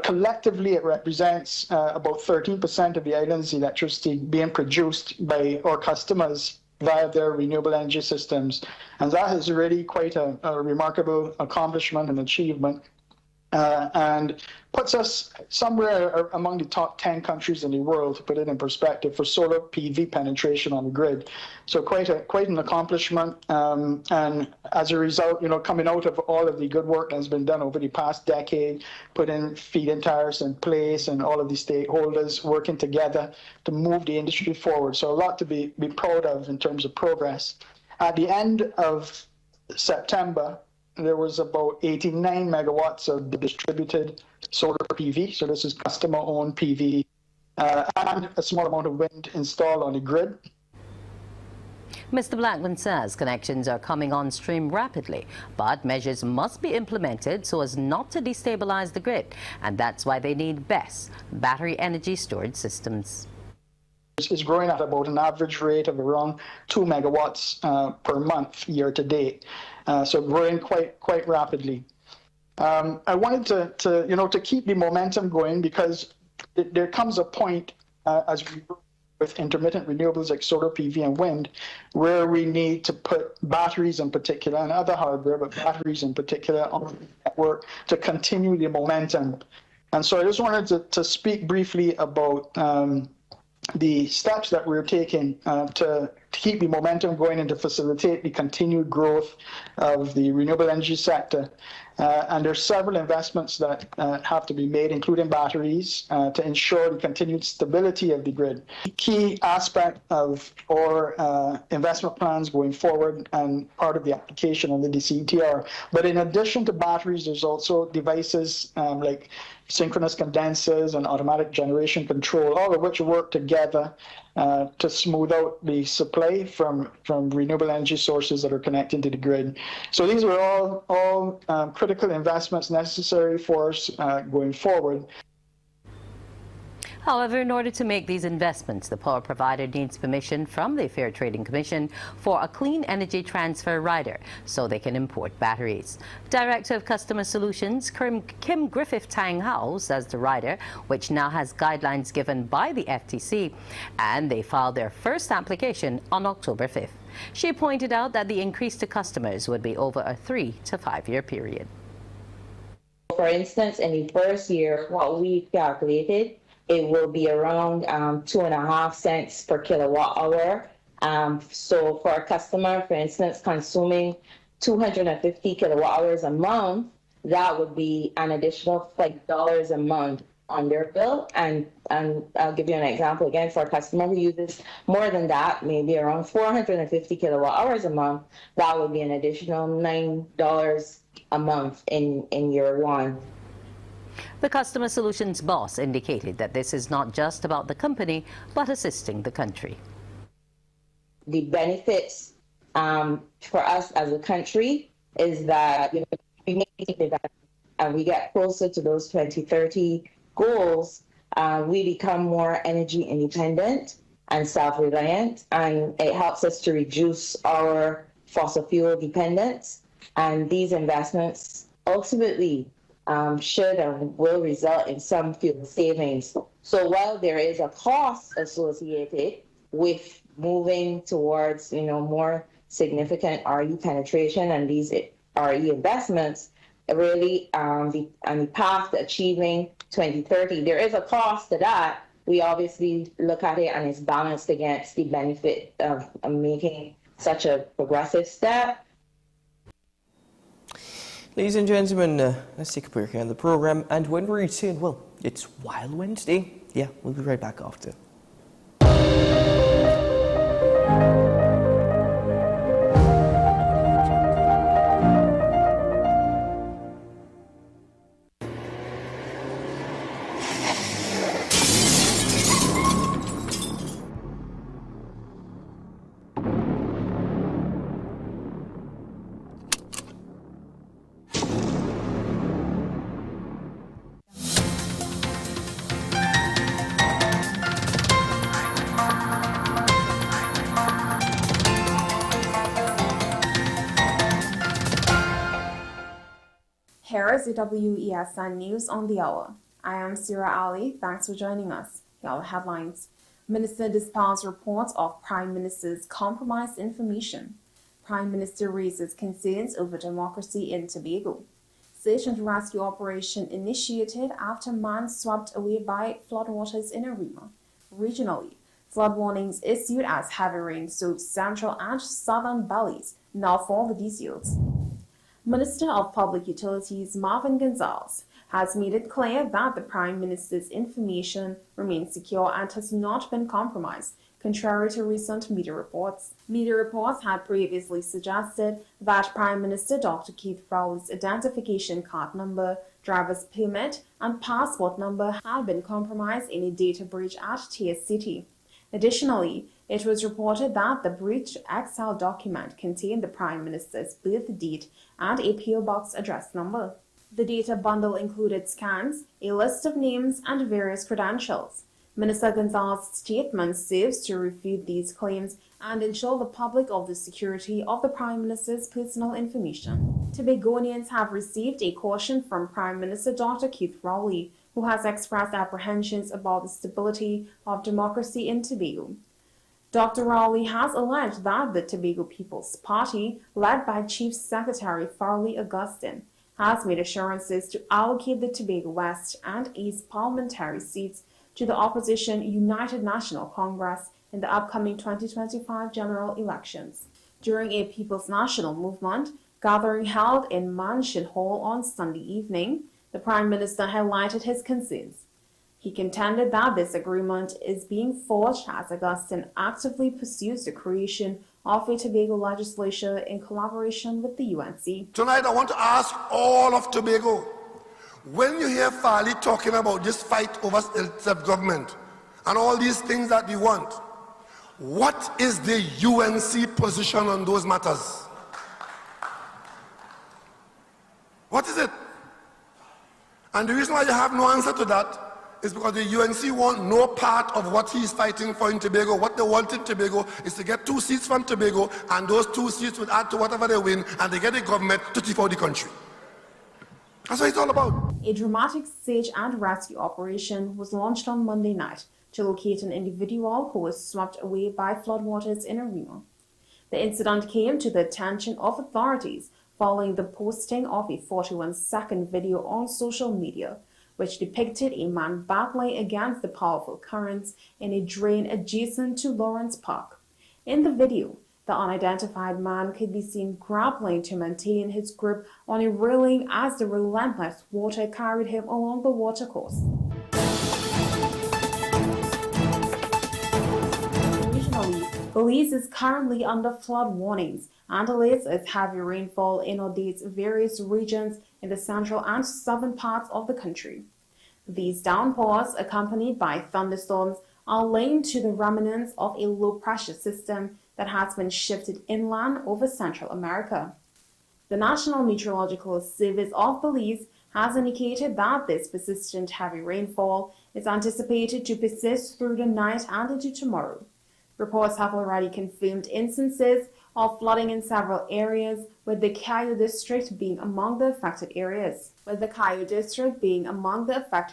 Collectively, it represents about 13% of the island's electricity being produced by our customers via their renewable energy systems. And that is really quite a remarkable accomplishment and achievement, and puts us somewhere among the top 10 countries in the world, to put it in perspective, for solar PV penetration on the grid. So quite an accomplishment, and as a result, coming out of all of the good work that's been done over the past decade, putting feed-in tariffs in place and all of the stakeholders working together to move the industry forward. So a lot to be proud of in terms of progress. At the end of September, there was about 89 megawatts of distributed solar PV, so this is customer-owned PV, and a small amount of wind installed on the grid. Mr. Blackman says connections are coming on stream rapidly, but measures must be implemented so as not to destabilize the grid, and that's why they need BESS, battery energy storage systems. Is growing at about an average rate of around 2 megawatts per month year to date, so growing quite rapidly. I wanted to keep the momentum going because there comes a point as we work with intermittent renewables like solar PV and wind, where we need to put batteries in particular and other hardware, but batteries in particular on the network to continue the momentum. And so I just wanted to speak briefly about the steps that we're taking to keep the momentum going and to facilitate the continued growth of the renewable energy sector. And there's several investments that have to be made, including batteries, to ensure the continued stability of the grid. Key aspect of our investment plans going forward and part of the application under the CTR. But in addition to batteries, there's also devices like synchronous condensers and automatic generation control, all of which work together to smooth out the supply from renewable energy sources that are connected to the grid. So these are all critical investments necessary for us going forward. However, in order to make these investments, the power provider needs permission from the Fair Trading Commission for a clean energy transfer rider so they can import batteries. Director of Customer Solutions, Kim Griffith Tang Hao, says the rider, which now has guidelines given by the FTC, and they filed their first application on October 5th. She pointed out that the increase to customers would be over a 3 to 5 year period. For instance, in the first year, what we calculated, it will be around 2.5 cents per kilowatt hour. So for a customer, for instance, consuming 250 kilowatt hours a month, that would be an additional $5 a month on their bill. And I'll give you an example again. For a customer who uses more than that, maybe around 450 kilowatt hours a month, that would be an additional $9 a month in year one. The Customer Solutions boss indicated that this is not just about the company, but assisting the country. The benefits for us as a country is that we make that and we get closer to those 2030 goals. We become more energy independent and self-reliant, and it helps us to reduce our fossil fuel dependence. And these investments ultimately should and will result in some fuel savings. So while there is a cost associated with moving towards, more significant RE penetration and these RE investments, really on the path to achieving 2030, there is a cost to that. We obviously look at it and it's balanced against the benefit of making such a progressive step. Ladies and gentlemen, let's take a break here on the program, and when we return, well, it's Wild Wednesday. Yeah, we'll be right back after. Here is the WESN News on the Hour. I am Sira Ali. Thanks for joining us. Here are the headlines. Minister dispels reports of Prime Minister's compromised information. Prime Minister raises concerns over democracy in Tobago. Search and rescue operation initiated after man swept away by floodwaters in Arima. Regionally, flood warnings issued as heavy rain soaked central and southern valleys. Now for the details. Minister of Public Utilities Marvin Gonzalez has made it clear that the Prime Minister's information remains secure and has not been compromised, contrary to recent media reports. Media reports had previously suggested that Prime Minister Dr. Keith Rowley's identification card number, driver's permit, and passport number had been compromised in a data breach at TSCT. Additionally, it was reported that the breached Excel document contained the Prime Minister's birth date and a PO Box address number. The data bundle included scans, a list of names, and various credentials. Minister Gonzalez's statement serves to refute these claims and ensure the public of the security of the Prime Minister's personal information. Tobagonians have received a caution from Prime Minister Dr. Keith Rowley, who has expressed apprehensions about the stability of democracy in Tobago. Dr. Rowley has alleged that the Tobago People's Party, led by Chief Secretary Farley Augustine, has made assurances to allocate the Tobago West and East parliamentary seats to the opposition United National Congress in the upcoming 2025 general elections. During a People's National Movement gathering held in Mansion Hall on Sunday evening, the Prime Minister highlighted his concerns. He contended that this agreement is being forged as Augustine actively pursues the creation of a Tobago legislature in collaboration with the UNC. Tonight I want to ask all of Tobago, when you hear Farley talking about this fight over self-government and all these things that we want, what is the UNC position on those matters? What is it? And the reason why you have no answer to that is because the UNC want no part of what he's fighting for in Tobago. What they want in Tobago is to get 2 seats from Tobago, and those 2 seats would add to whatever they win, and they get the government to take out the country. That's what it's all about. A dramatic search and rescue operation was launched on Monday night to locate an individual who was swept away by floodwaters in Arima. The incident came to the attention of authorities following the posting of a 41-second video on social media, which depicted a man battling against the powerful currents in a drain adjacent to Lawrence Park. In the video, the unidentified man could be seen grappling to maintain his grip on a railing as the relentless water carried him along the watercourse. Regionally, Belize is currently under flood warnings and alerts as heavy rainfall inundates various regions in the central and southern parts of the country. These downpours, accompanied by thunderstorms, are linked to the remnants of a low-pressure system that has been shifted inland over Central America. The National Meteorological Service of Belize has indicated that this persistent heavy rainfall is anticipated to persist through the night and into tomorrow. Reports have already confirmed instances of flooding in several areas, with the Cayo district being among the affected areas,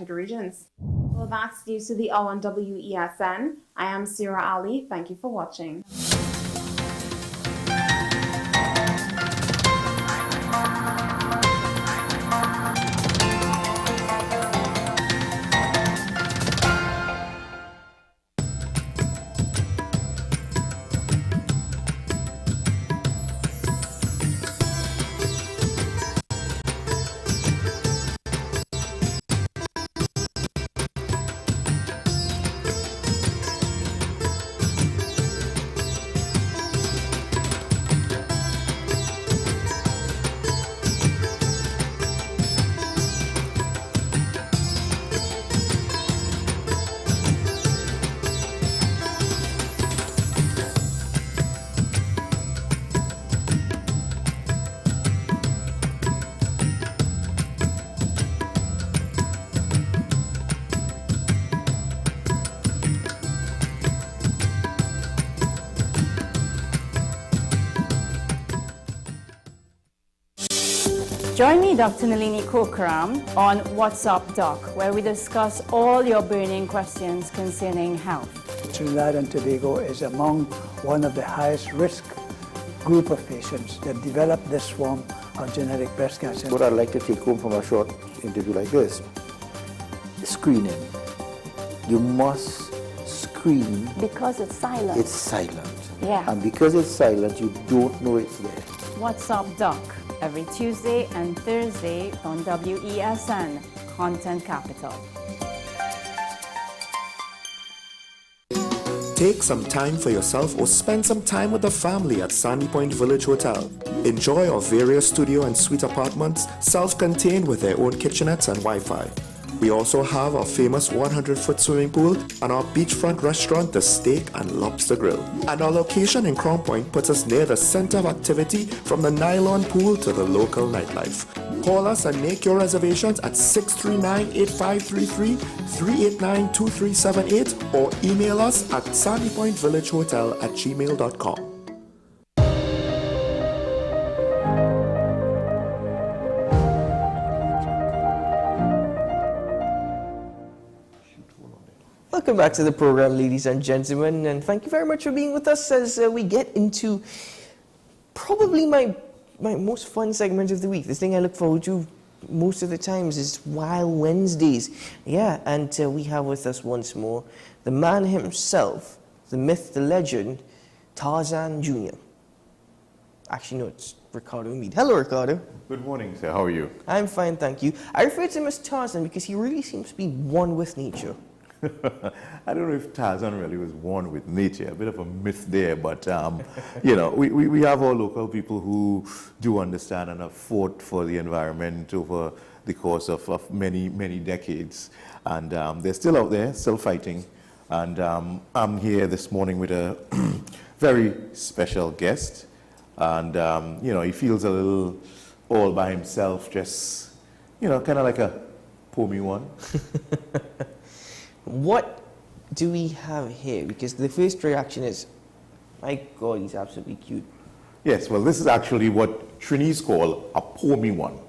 regions. Well, that's news to the hour on WESN. I am Sira Ali. Thank you for watching. Join me, Dr. Nalini Kokaram, on What's Up Doc, where we discuss all your burning questions concerning health. Trinidad and Tobago is among one of the highest risk group of patients that develop this form of genetic breast cancer. What I'd like to take home from a short interview like this, screening. You must screen. Because it's silent. It's silent. Yeah. And because it's silent, you don't know it's there. What's Up Doc, every Tuesday and Thursday on WESN, Content Capital. Take some time for yourself or spend some time with the family at Sandy Point Village Hotel. Enjoy our various studio and suite apartments, self-contained with their own kitchenettes and Wi-Fi. We also have our famous 100-foot swimming pool and our beachfront restaurant, the Steak and Lobster Grill. And our location in Crown Point puts us near the center of activity, from the nylon pool to the local nightlife. Call us and make your reservations at 639-8533, 389-2378, or email us at sandypointvillagehotel@gmail.com. Welcome back to the program, ladies and gentlemen, and thank you very much for being with us as we get into probably my most fun segment of the week. The thing I look forward to most of the times is Wild Wednesdays. Yeah, and we have with us once more the man himself, the myth, the legend, Tarzan Jr. Actually, no, it's Ricardo Mead. Hello, Ricardo. Good morning, sir. How are you? I'm fine, thank you. I refer to him as Tarzan because he really seems to be one with nature. I don't know if Tarzan really was one with nature, a bit of a myth there, but you know, we have our local people who do understand and have fought for the environment over the course of many, many decades, and they're still out there, still fighting, and I'm here this morning with a very special guest, and you know, he feels a little all by himself, just, you know, kind of like a poor me one. What do we have here? Because the first reaction is, my God, he's absolutely cute. Yes, well, this is actually what Trinis call a poor me one.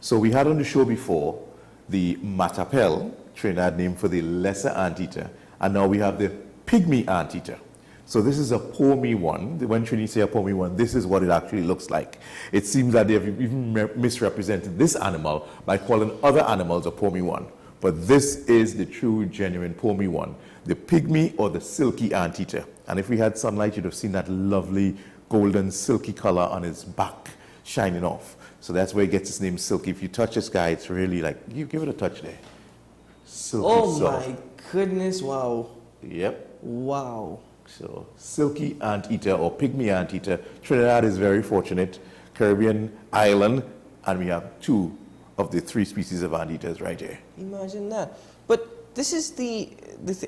So we had on the show before the Matapel, Trinidad name for the lesser anteater, and now we have the pygmy anteater. So this is a poor me one. When Trini say a poor me one, this is what it actually looks like. It seems that they have even misrepresented this animal by calling other animals a poor me one. But this is the true, genuine poor me one, the pygmy or the silky anteater. And if we had sunlight, you'd have seen that lovely golden silky color on his back shining off. So that's where he gets his name, Silky. If you touch this guy, it's really like, you give it a touch there. Silky soft. My goodness, wow. Yep. Wow. So silky anteater or pygmy anteater. Trinidad is very fortunate. Caribbean island, and we have 2 of the 3 species of anteaters right here. Imagine that. But this is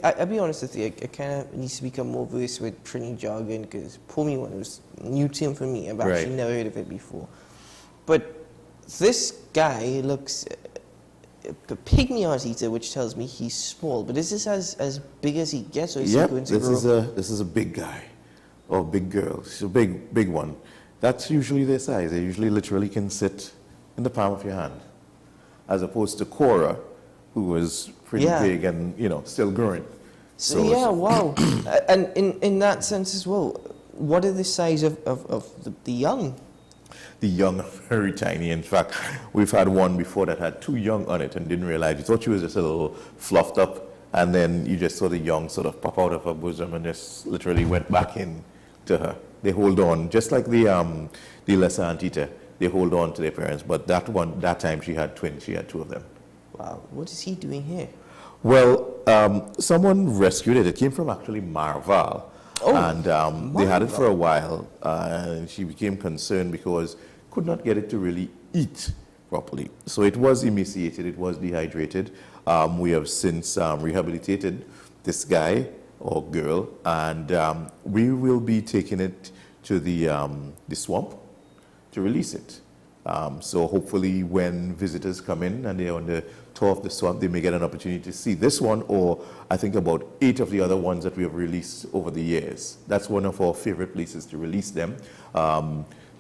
I'll be honest with you, I kind of need to become more versed with Trini jargon, because poor me one was a new term for me. I've actually never heard of it before. But this guy looks a pygmy anteater, which tells me he's small. But is this as big as he gets, or is he going to grow? This is a big guy. or big girl, she's a big one, that's usually their size. They usually literally can sit in the palm of your hand, as opposed to Cora, who was pretty big and, you know, still growing. So yeah, wow. And in that sense as well, what are the size of the young? The young are very tiny. In fact, we've had one before that had 2 young on it and didn't realize. You thought she was just a little fluffed up, and then you just saw the young sort of pop out of her bosom and just literally went back in to her. They hold on, just like the lesser Antita. They hold on to their parents, but that time she had twins. She had 2 of them. Wow, what is he doing here? Well, someone rescued it. It came from actually Marval. Oh, and they had it for a while, and she became concerned because could not get it to really eat properly. So it was emaciated, it was dehydrated. We have since rehabilitated this guy or girl, and we will be taking it to the swamp to release it. So hopefully when visitors come in and they're on the tour of the swamp, they may get an opportunity to see this one, or I think about 8 of the other ones that we have released over the years. That's one of our favorite places to release them.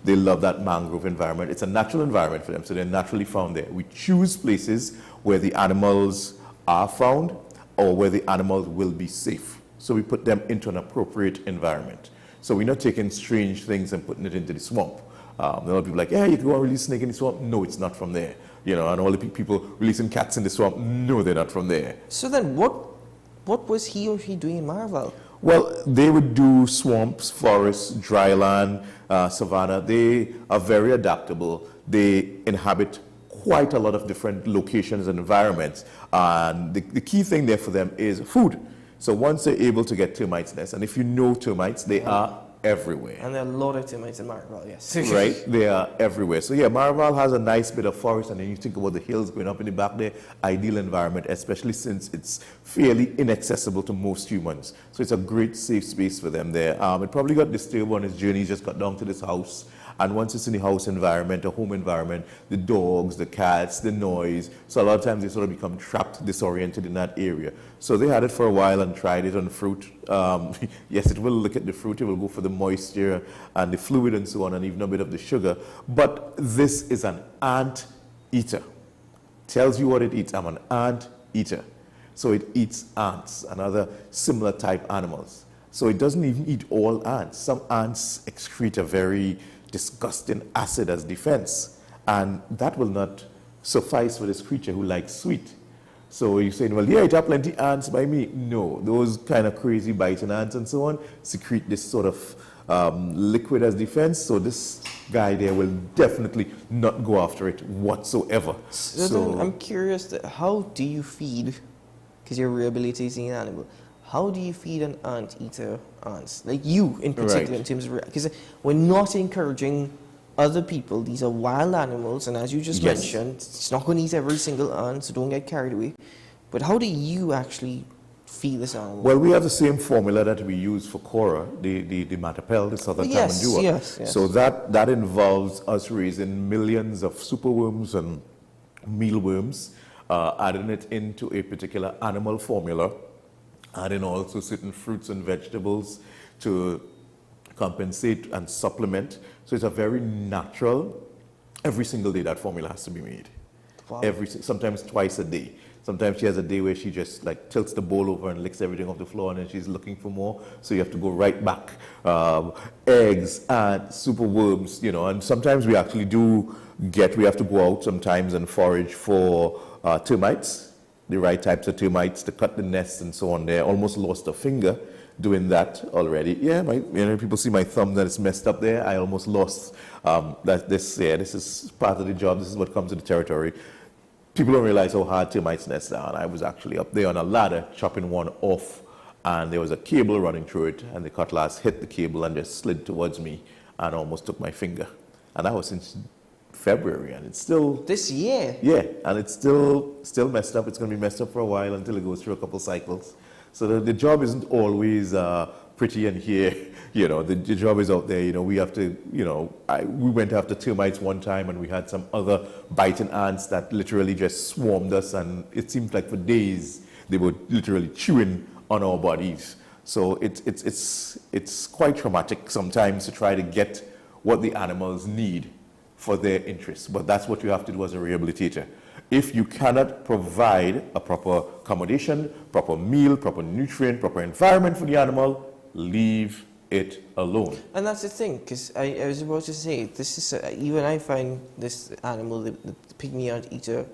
They love that mangrove environment. It's a natural environment for them, so they're naturally found there. We choose places where the animals are found or where the animals will be safe. So we put them into an appropriate environment. So we're not taking strange things and putting it into the swamp. There are a lot of people like, yeah, you can go and release snake in the swamp. No, it's not from there. You know, and all the people releasing cats in the swamp, no, they're not from there. So then what was he or she doing in Marval? Well, they would do swamps, forests, dry land, savanna. They are very adaptable. They inhabit quite a lot of different locations and environments. And the key thing there for them is food. So once they're able to get termites nests, and if you know termites, they are everywhere. And there are a lot of termites in Marval, yes. Right, they are everywhere. So yeah, Marval has a nice bit of forest, and then you think about the hills going up in the back there, ideal environment, especially since it's fairly inaccessible to most humans. So it's a great safe space for them there. It probably got disturbed on its journey, just got down to this house. And once it's in the house environment, a home environment, the dogs, the cats, the noise, so a lot of times they sort of become trapped, disoriented in that area. So they had it for a while and tried it on fruit. Yes, it will look at the fruit, it will go for the moisture and the fluid and so on, and even a bit of the sugar. But this is an ant eater. Tells you what it eats. I'm an ant eater. So it eats ants and other similar type animals. So it doesn't even eat all ants. Some ants excrete a very disgusting acid as defense, and that will not suffice for this creature who likes sweet. So you're saying, well, yeah, it have plenty ants by me. No, those kind of crazy biting ants and so on secrete this sort of liquid as defense, so this guy there will definitely not go after it whatsoever. So then I'm curious, how do you feed, because you're rehabilitating an animal, how do you feed an ant eater ants? Like you in particular, Right. in terms of, because we're not encouraging other people. These are wild animals, and as you just Yes. mentioned, it's not going to eat every single ant, so don't get carried away. But how do you actually feed this animal? Well, we have the same formula that we use for Cora, the Matapel, the southern Yes, tamandua. yes. So that involves us raising millions of superworms and mealworms, adding it into a particular animal formula, adding also certain fruits and vegetables to compensate and supplement. So it's a very natural, every single day that formula has to be made. Wow. Sometimes twice a day. Sometimes she has a day where she just like tilts the bowl over and licks everything off the floor, and then she's looking for more. So you have to go right back. Eggs and superworms, you know, and sometimes we actually we have to go out sometimes and forage for termites, the right types of termites to cut the nests and so on there. Almost lost a finger doing that already. Yeah, people see my thumb that is messed up there. I almost lost this is part of the job. This is what comes to the territory. People don't realize how hard termites nest are. And I was actually up there on a ladder chopping one off, and there was a cable running through it, and the cutlass hit the cable and just slid towards me and almost took my finger. And that was since February, and it's still... This year? Yeah, and it's still messed up. It's going to be messed up for a while until it goes through a couple cycles. So the job isn't always pretty and here, you know, the job is out there, you know, we have to, you know, we went after termites one time, and we had some other biting ants that literally just swarmed us, and it seemed like for days they were literally chewing on our bodies. So it's quite traumatic sometimes to try to get what the animals need for their interests. But that's what you have to do as a rehabilitator. If you cannot provide a proper accommodation, proper meal, proper nutrient, proper environment for the animal, leave it alone. And that's the thing, because I was about to say, this is even I find this animal, the pygmy anteater,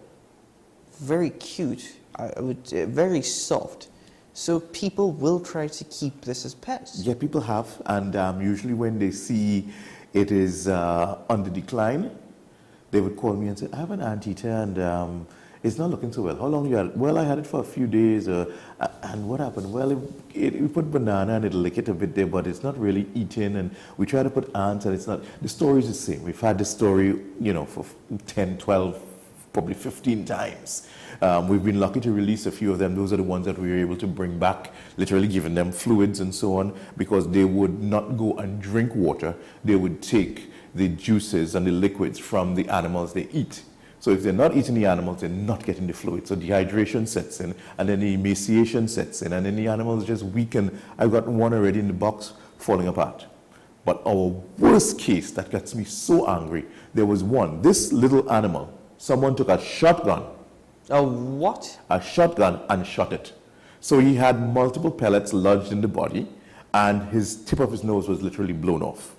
very cute. I would very soft. So people will try to keep this as pets. Yeah, people have, and usually when they see it is on the decline, they would call me and say, I have an anteater and it's not looking so well. How long you had it? Well, I had it for a few days. And what happened? Well, we put banana and it'll lick it a bit there, but it's not really eating. And we try to put ants and it's not. The story is the same. We've had this story, you know, for 10, 12, probably 15 times. We've been lucky to release a few of them. Those are the ones that we were able to bring back, literally giving them fluids and so on, because they would not go and drink water. They would take the juices and the liquids from the animals they eat. So if they're not eating the animals, they're not getting the fluid. So dehydration sets in, and then the emaciation sets in, and then the animals just weaken. I've got one already in the box falling apart. But our worst case that gets me so angry, there was one, this little animal, someone took a shotgun. A what? A shotgun and shot it. So he had multiple pellets lodged in the body, and his tip of his nose was literally blown off.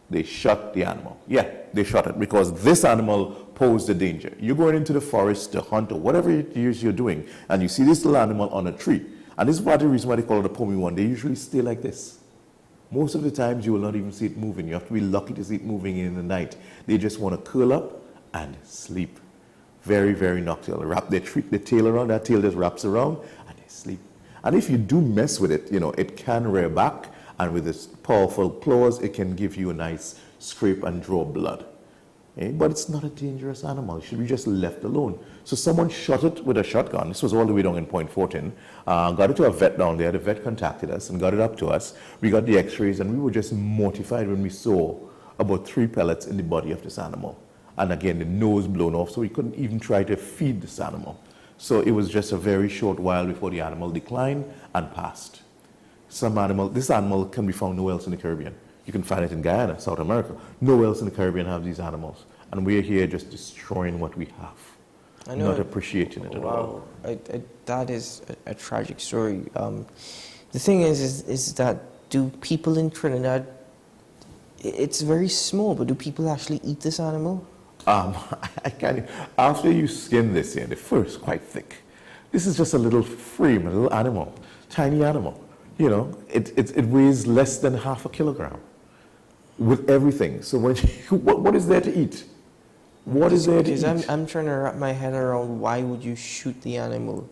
They shot the animal. Yeah, they shot it because this animal posed a danger. You're going into the forest to hunt or whatever it is you're doing, and you see this little animal on a tree. And this is part of the reason why they call it a pommy one. They usually stay like this. Most of the times you will not even see it moving. You have to be lucky to see it moving in the night. They just want to curl up and sleep. Very, very nocturnal. Wrap their tail around, that tail just wraps around, and they sleep. And if you do mess with it, you know, it can rear back, and with its powerful claws, it can give you a nice scrape and draw blood. But it's not a dangerous animal. It should be just left alone. So someone shot it with a shotgun. This was all the way down in Point Fortin. Got it to a vet down there. The vet contacted us and got it up to us. We got the x-rays, and we were just mortified when we saw about 3 pellets in the body of this animal. And again, the nose blown off, so we couldn't even try to feed this animal. So it was just a very short while before the animal declined and passed. This animal can be found nowhere else in the Caribbean. You can find it in Guyana, South America. Nowhere else in the Caribbean have these animals. And we're here just destroying what we have, not appreciating it at all. That is a tragic story. The thing is that do people in Trinidad, it's very small, but do people actually eat this animal? I can't. After you skin this here, the fur is quite thick. This is just a little frame, a little animal, tiny animal. You know, it weighs less than half a kilogram with everything. So when what is there to eat? What is there to eat? I'm trying to wrap my head around why would you shoot the animal?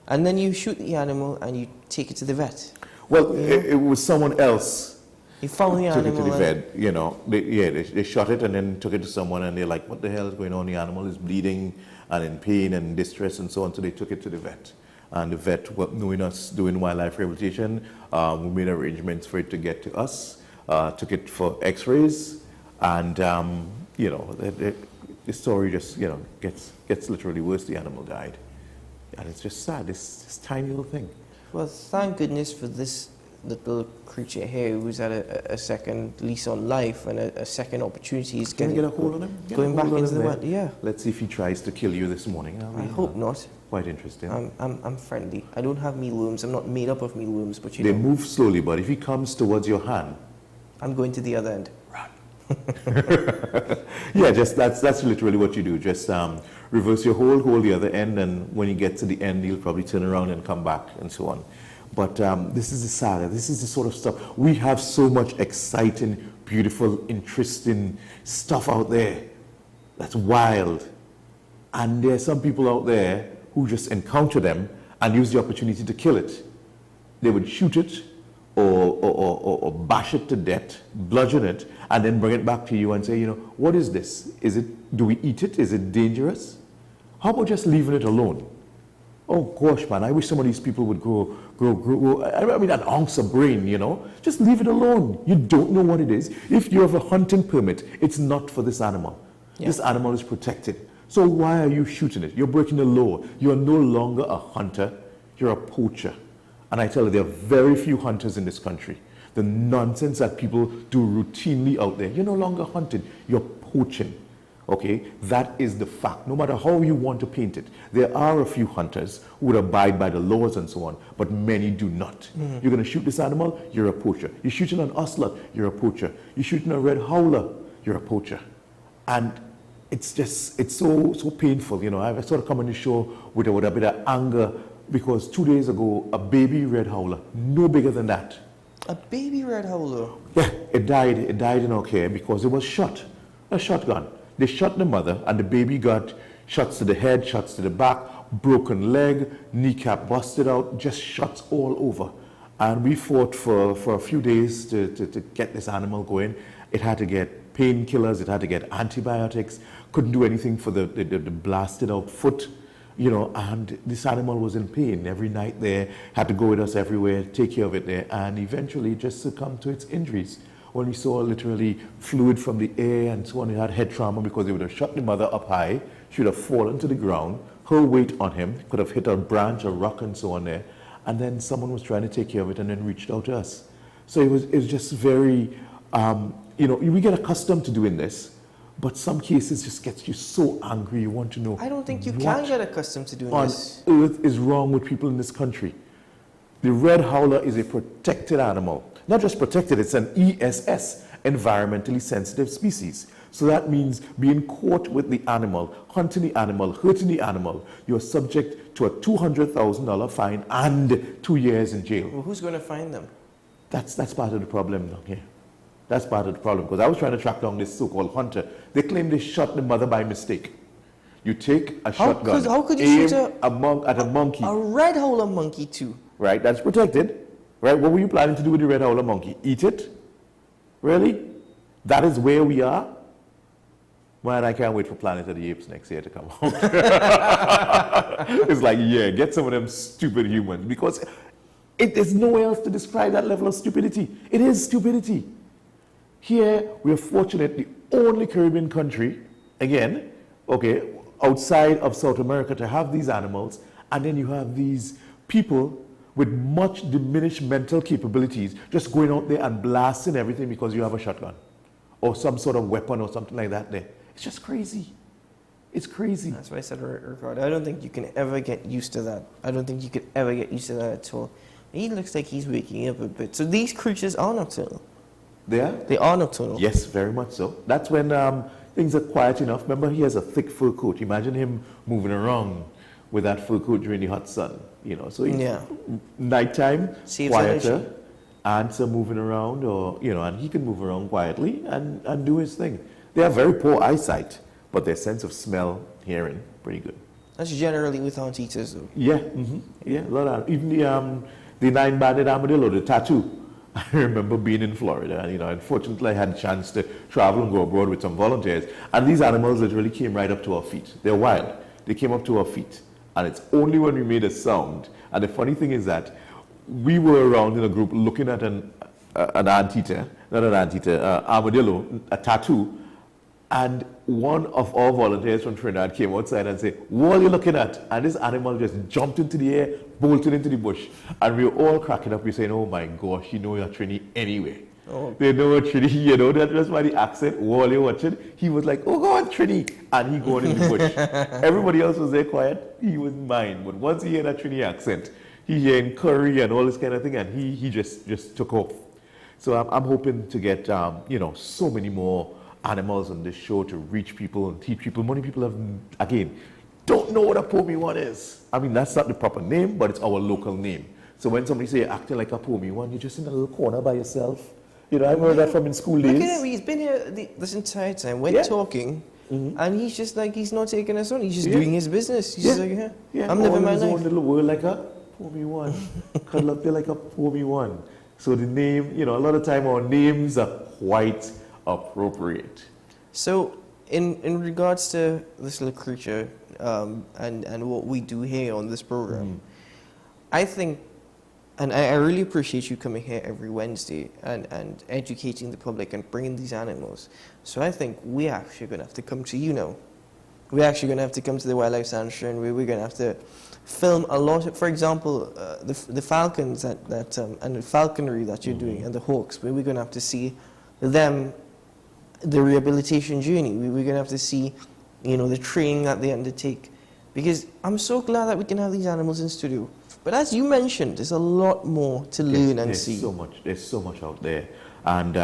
And then you shoot the animal and you take it to the vet. Well, it was someone else. He found the animal. Took it to the vet, you know. They shot it and then took it to someone, and they're like, what the hell is going on? The animal is bleeding and in pain and distress and so on. So they took it to the vet. And the vet, knowing us doing wildlife rehabilitation, we made arrangements for it to get to us, took it for x-rays, and, you know, the story just, you know, gets literally worse. The animal died. And it's just sad, this tiny little thing. Well, thank goodness for this little creature here who's had a second lease on life and a second opportunity. He's Can we get a hold on him? Going back into the wet, yeah. Let's see if he tries to kill you this morning. I hope not. Quite interesting. I'm friendly. I don't have mealworms. I'm not made up of mealworms, but you know. They move slowly, but if he comes towards your hand, I'm going to the other end. Yeah, just that's literally what you do. Just reverse your hold the other end, and when you get to the end, he'll probably turn around and come back, and so on. But this is the saga. This is the sort of stuff. We have so much exciting, beautiful, interesting stuff out there that's wild. And there are some people out there who just encounter them and use the opportunity to kill it. They would shoot it or bash it to death, bludgeon it, and then bring it back to you and say, you know, what is this? Do we eat it? Is it dangerous? How about just leaving it alone? Oh gosh, man, I wish some of these people would grow, I mean, an ounce of brain, you know? Just leave it alone. You don't know what it is. If you have a hunting permit, it's not for this animal. Yeah. This animal is protected. So why are you shooting it? You're breaking the law. You're no longer a hunter. You're a poacher. And I tell you, there are very few hunters in this country. The nonsense that people do routinely out there, you're no longer hunting, you're poaching. Okay, that is the fact. No matter how you want to paint it, there are a few hunters who would abide by the laws and so on, but many do not. You're going to shoot this animal, you're a poacher. You're shooting an ocelot, you're a poacher. You're shooting a red howler, you're a poacher. And it's just, it's so painful. You know, I sort of come on the show with a bit of anger because 2 days ago, a baby red howler, no bigger than that. A baby red howler? Yeah, it died in our care because it was shot, a shotgun. They shot the mother and the baby got shots to the head, shots to the back, broken leg, kneecap busted out, just shots all over. And we fought for a few days to get this animal going. It had to get painkillers, it had to get antibiotics, couldn't do anything for the blasted out foot, you know, and this animal was in pain every night there, had to go with us everywhere, take care of it there, and eventually just succumbed to its injuries. When we saw literally fluid from the air and so on, he had head trauma because they would have shot the mother up high, she would have fallen to the ground, her weight on him, could have hit a branch, a rock and so on there, and then someone was trying to take care of it and then reached out to us. So it was just very, you know, we get accustomed to doing this, but some cases just gets you so angry, you want to know. I don't think you can get accustomed to doing this. What on earth is wrong with people in this country? The red howler is a protected animal. Not just protected, it's an ESS, environmentally sensitive species. So that means being caught with the animal, hunting the animal, hurting the animal, you're subject to a $200,000 fine and 2 years in jail. Well, who's going to find them? That's part of the problem down here. That's part of the problem, because I was trying to track down this so-called hunter. They claim they shot the mother by mistake. You take a shotgun, how could you aim shoot at a monkey. A red howler monkey too. Right, that's protected. Right, what were you planning to do with the red howler monkey? Eat it? Really? That is where we are? Man, I can't wait for Planet of the Apes next year to come out. It's like, yeah, get some of them stupid humans, because there's nowhere else to describe that level of stupidity. It is stupidity. Here, we are fortunate, the only Caribbean country, again, okay, outside of South America to have these animals, and then you have these people with much diminished mental capabilities just going out there and blasting everything because you have a shotgun or some sort of weapon or something like that there. It's just crazy. It's crazy. That's why I said, Ricardo, I don't think you can ever get used to that. I don't think you could ever get used to that at all. He looks like he's waking up a bit. So these creatures are nocturnal. They are? They are nocturnal. Yes, very much so. That's when things are quiet enough. Remember, he has a thick fur coat. Imagine him moving around with that fur coat during the hot sun. You know, so nighttime, quieter, ants are moving around, or, you know, and he can move around quietly and do his thing. They have very poor eyesight, but their sense of smell, hearing, pretty good. That's generally with anteaters, though. Yeah, yeah, a lot of, even the nine-banded armadillo, the tattoo. I remember being in Florida, and, you know, unfortunately I had a chance to travel and go abroad with some volunteers, and these animals literally came right up to our feet. They're wild. They came up to our feet. And it's only when we made a sound. And the funny thing is that we were around in a group looking at an anteater, not an anteater, armadillo, a tattoo. And one of our volunteers from Trinidad came outside and said, "What are you looking at?" And this animal just jumped into the air, bolted into the bush. And we were all cracking up. We were saying, "Oh my gosh, you know you're Trini anyway." Oh. They know what Trini, you know, that's why the accent, while you're watching, he was like, "Oh God, Trini," and he going in the bush. Everybody else was there quiet, he was mine. But once he heard that Trini accent, he heard curry and all this kind of thing, and he just took off. So I'm hoping to get, you know, so many more animals on this show to reach people and teach people. Many people have, again, don't know what a Pomi-1 is. I mean, that's not the proper name, but it's our local name. So when somebody say you're acting like a Pomi-1, you're just in a little corner by yourself. You know, I heard that from in school days. Look at him, he's been here this entire time. We're talking, and he's just like, he's not taking us on. He's just doing his business. He's just like, I'm living my life. Own little world like a Pomi-1. Cuddle up there like a Pomi-1. So the name, you know, a lot of time our names are quite appropriate. So in regards to this little creature and what we do here on this program, I think, and I really appreciate you coming here every Wednesday and educating the public and bringing these animals. So I think we're actually going to have to come to you now we're actually going to have to come to the wildlife sanctuary, and we're going to have to film a lot of, for example, the falcons and the falconry that you're doing, and the hawks. We're going to have to see them, the rehabilitation journey. We're going to have to see, the training that they undertake. Because I'm so glad that we can have these animals in studio. But as you mentioned, there's a lot more to learn and see. There's so much out there. And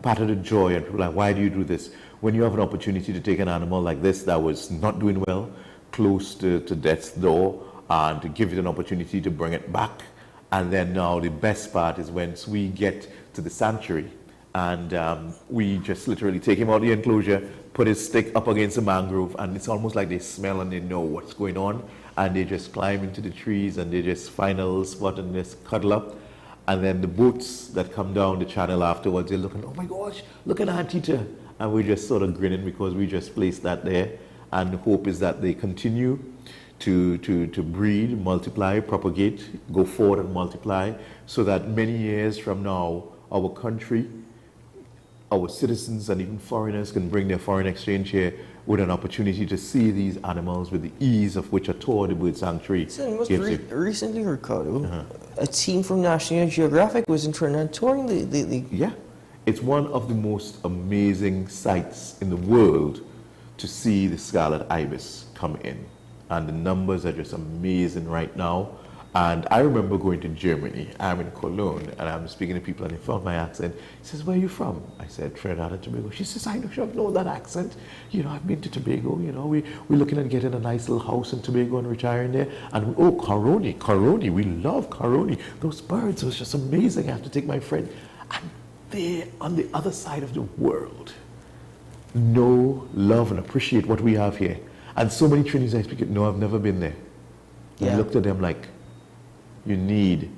part of the joy, and people are like, why do you do this? When you have an opportunity to take an animal like this that was not doing well, close to death's door, and to give it an opportunity to bring it back. And then now the best part is once we get to the sanctuary, and we just literally take him out of the enclosure, put his stick up against the mangrove, and it's almost like they smell and they know what's going on, and they just climb into the trees and they just find a little spot and just cuddle up. And then the boats that come down the channel afterwards, they're looking, oh my gosh, look at Antita. And we're just sort of grinning because we just placed that there. And the hope is that they continue to breed, multiply, propagate, go forward and multiply, so that many years from now, our country, our citizens and even foreigners can bring their foreign exchange here with an opportunity to see these animals with the ease of which a tour of the bird sanctuary So gives you. recently, Ricardo, a team from National Geographic was in Trinidad touring the... Yeah, it's one of the most amazing sights in the world to see the scarlet ibis come in. And the numbers are just amazing right now. And I remember going to Germany. I'm in Cologne, and I'm speaking to people, and they found my accent. He says, where are you from? I said, Trinidad and Tobago. She says, I don't know that accent. I've been to Tobago. We're looking at getting a nice little house in Tobago and retiring there. And Caroni, we love Caroni. Those birds was just amazing. I have to take my friend. And they're on the other side of the world. Know, love, and appreciate what we have here. And so many Trinis I speak, no, I've never been there. Yeah. I looked at them like, you need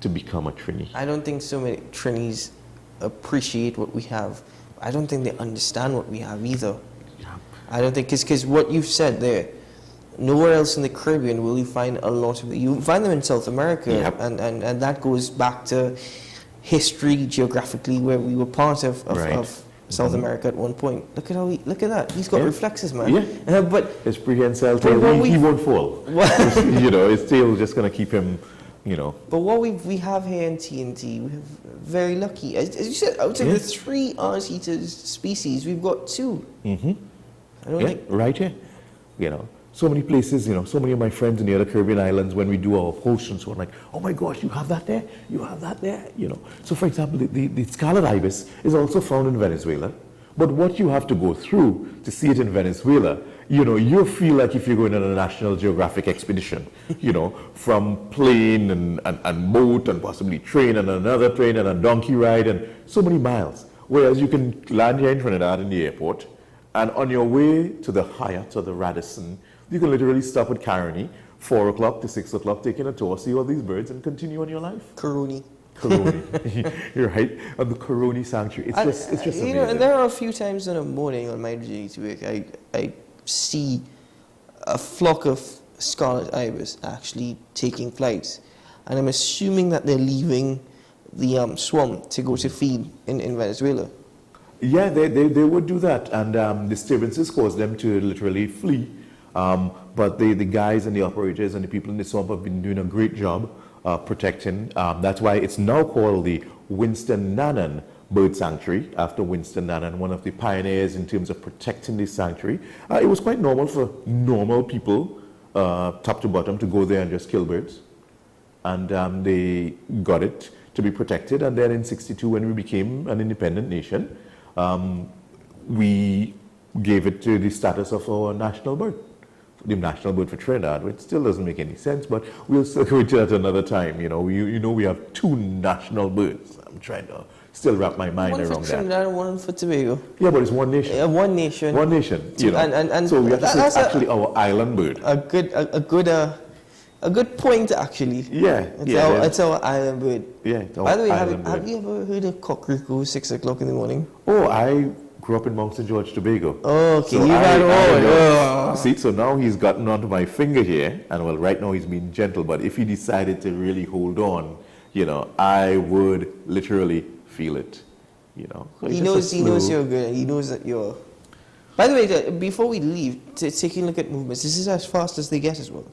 to become a Trini. I don't think so many Trinis appreciate what we have. I don't think they understand what we have either. Yeah. I don't think, because what you've said there, nowhere else in the Caribbean will you find a lot of it. You find them in South America, Yep. and that goes back to history, geographically, where we were part of South America at one point. Look at that. He's got reflexes, man. Yeah. But his prehensile tail, he won't fall. His tail is just going to keep him, But what we have here in TNT, we're very lucky. As you said, out of the 3 Art-eater species, we've got 2. Mm-hmm. I don't think... Right here. So many places, so many of my friends in the other Caribbean islands, when we do our posts and so on, like, oh my gosh, you have that there? You have that there? So for example, the scarlet ibis is also found in Venezuela. But what you have to go through to see it in Venezuela, you feel like if you're going on a National Geographic expedition, from plane and boat and possibly train and another train and a donkey ride and so many miles. Whereas you can land here in Trinidad in the airport, and on your way to the Hyatt or the Radisson, you can literally stop at Caroni, 4 o'clock to 6 o'clock, taking a tour, see all these birds, and continue on your life. Caroni. You're right, on the Caroni Sanctuary. It's just amazing. And there are a few times in the morning on my journey to work, I see a flock of scarlet ibis actually taking flights. And I'm assuming that they're leaving the swamp to go to feed in Venezuela. Yeah, they would do that, and disturbances cause them to literally flee. But the guys and the operators and the people in the swamp have been doing a great job protecting. That's why it's now called the Winston Nanan Bird Sanctuary, after Winston Nanan, one of the pioneers in terms of protecting this sanctuary. It was quite normal for normal people, top to bottom, to go there and just kill birds. And they got it to be protected. And then in '62, when we became an independent nation, we gave it to the status of our national bird, the national bird for Trinidad, which still doesn't make any sense, but we'll still go into that another time. We have 2 national birds. I'm trying to still wrap my mind around that. One for Trinidad and one for Tobago. Yeah, but it's one nation. Yeah, one nation. One nation. And so we have to say it's actually our island bird. A good point, actually. Yeah. It's our island bird. Yeah. By the way, have you ever heard of cockcrow 6 o'clock in the morning? Oh, I grew up in Mount St. George, Tobago. Oh, okay. So See, so now he's gotten onto my finger here, and well, right now he's being gentle, but if he decided to really hold on, I would literally feel it, He knows you're good, and he knows that you're By the way, before we leave, taking a look at movements, this is as fast as they get as well.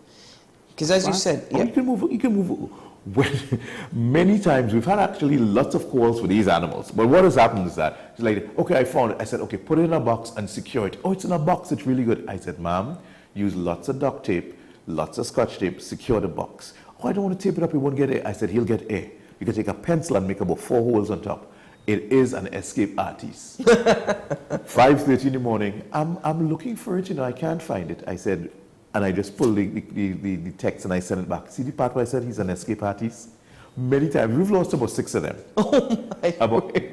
Because as you said, yeah. You can move. When, many times we've had actually lots of calls for these animals. But what has happened is that, she's like, okay, I found it. I said, okay, put it in a box and secure it. Oh, it's in a box, it's really good. I said, ma'am, use lots of duct tape, lots of scotch tape, secure the box. Oh, I don't want to tape it up, he won't get air. I said, he'll get air. You can take a pencil and make about 4 holes on top. It is an escape artist. 5:30 in the morning, I'm looking for it, I can't find it. I said, and I just pulled the text and I sent it back. See the part where I said he's an escape artist? Many times, we've lost about 6 of them. Oh my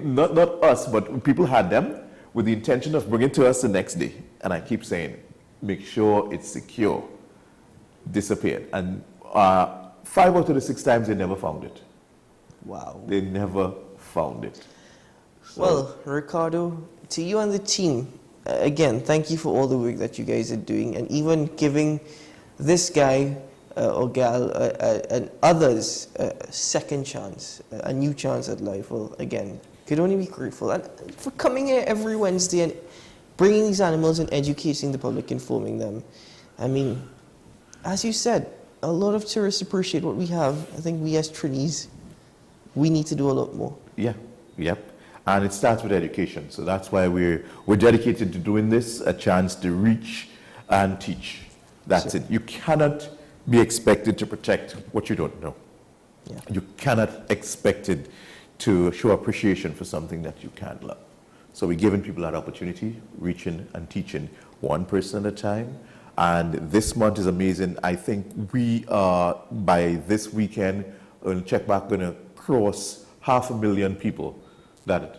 not us, but people had them with the intention of bringing it to us the next day. And I keep saying, make sure it's secure. Disappeared. And 5 out of the 6 times, they never found it. Wow. They never found it. So. Well, Ricardo, to you and the team, again, thank you for all the work that you guys are doing, and even giving this guy or gal and others a second chance, a new chance at life. Well, again, could only be grateful. And for coming here every Wednesday and bringing these animals and educating the public, informing them. I mean, as you said, a lot of tourists appreciate what we have. I think we as Trinis, we need to do a lot more. Yeah, yep. And it starts with education. So that's why we're dedicated to doing this, a chance to reach and teach. That's it. You cannot be expected to protect what you don't know. Yeah. You cannot expect it to show appreciation for something that you can't love. So we're giving people that opportunity, reaching and teaching one person at a time. And this month is amazing. I think we are, by this weekend, on check back, going to cross 500,000 people that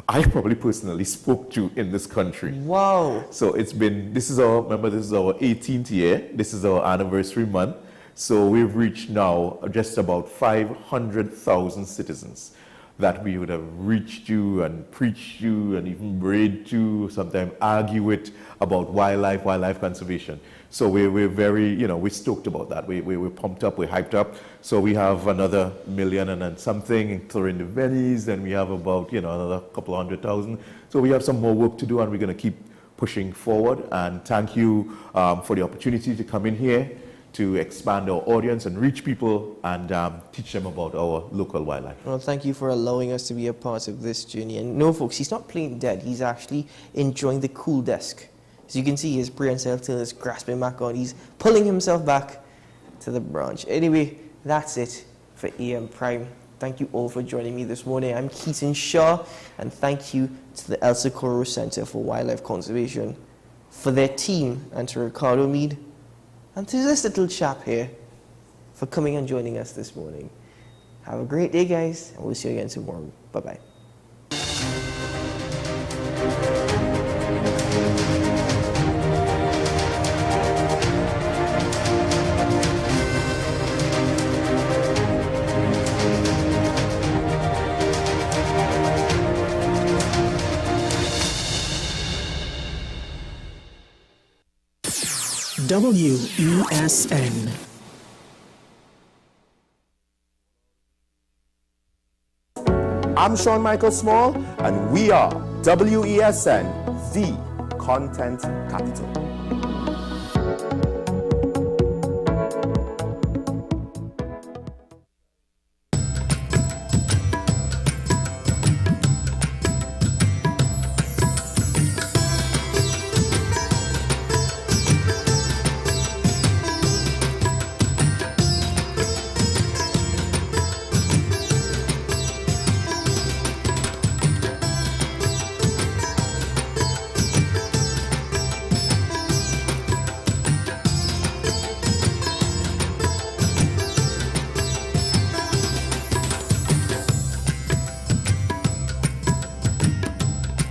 I probably personally spoke to in this country. Wow. So it's been, this is our 18th year. This is our anniversary month. So we've reached now just about 500,000 citizens that we would have reached to and preached to and even prayed to, sometimes argue with about wildlife conservation. So we're very, we're stoked about that. We're pumped up, we're hyped up. So we have another 1 million and something, including the Venice, and we have about, another couple of 100,000. So we have some more work to do, and we're going to keep pushing forward. And thank you for the opportunity to come in here to expand our audience and reach people and teach them about our local wildlife. Well, thank you for allowing us to be a part of this journey. And no, folks, he's not playing dead. He's actually enjoying the cool desk. As you can see, his brain cell till is grasping back on. He's pulling himself back to the branch. Anyway, that's it for AM Prime. Thank you all for joining me this morning. I'm Keaton Shaw, and thank you to the El Socorro Center for Wildlife Conservation, for their team, and to Ricardo Mead, and to this little chap here for coming and joining us this morning. Have a great day, guys, and we'll see you again tomorrow. Bye-bye. WESN. I'm Sean Michael Small, and we are WESN, the Content Capital.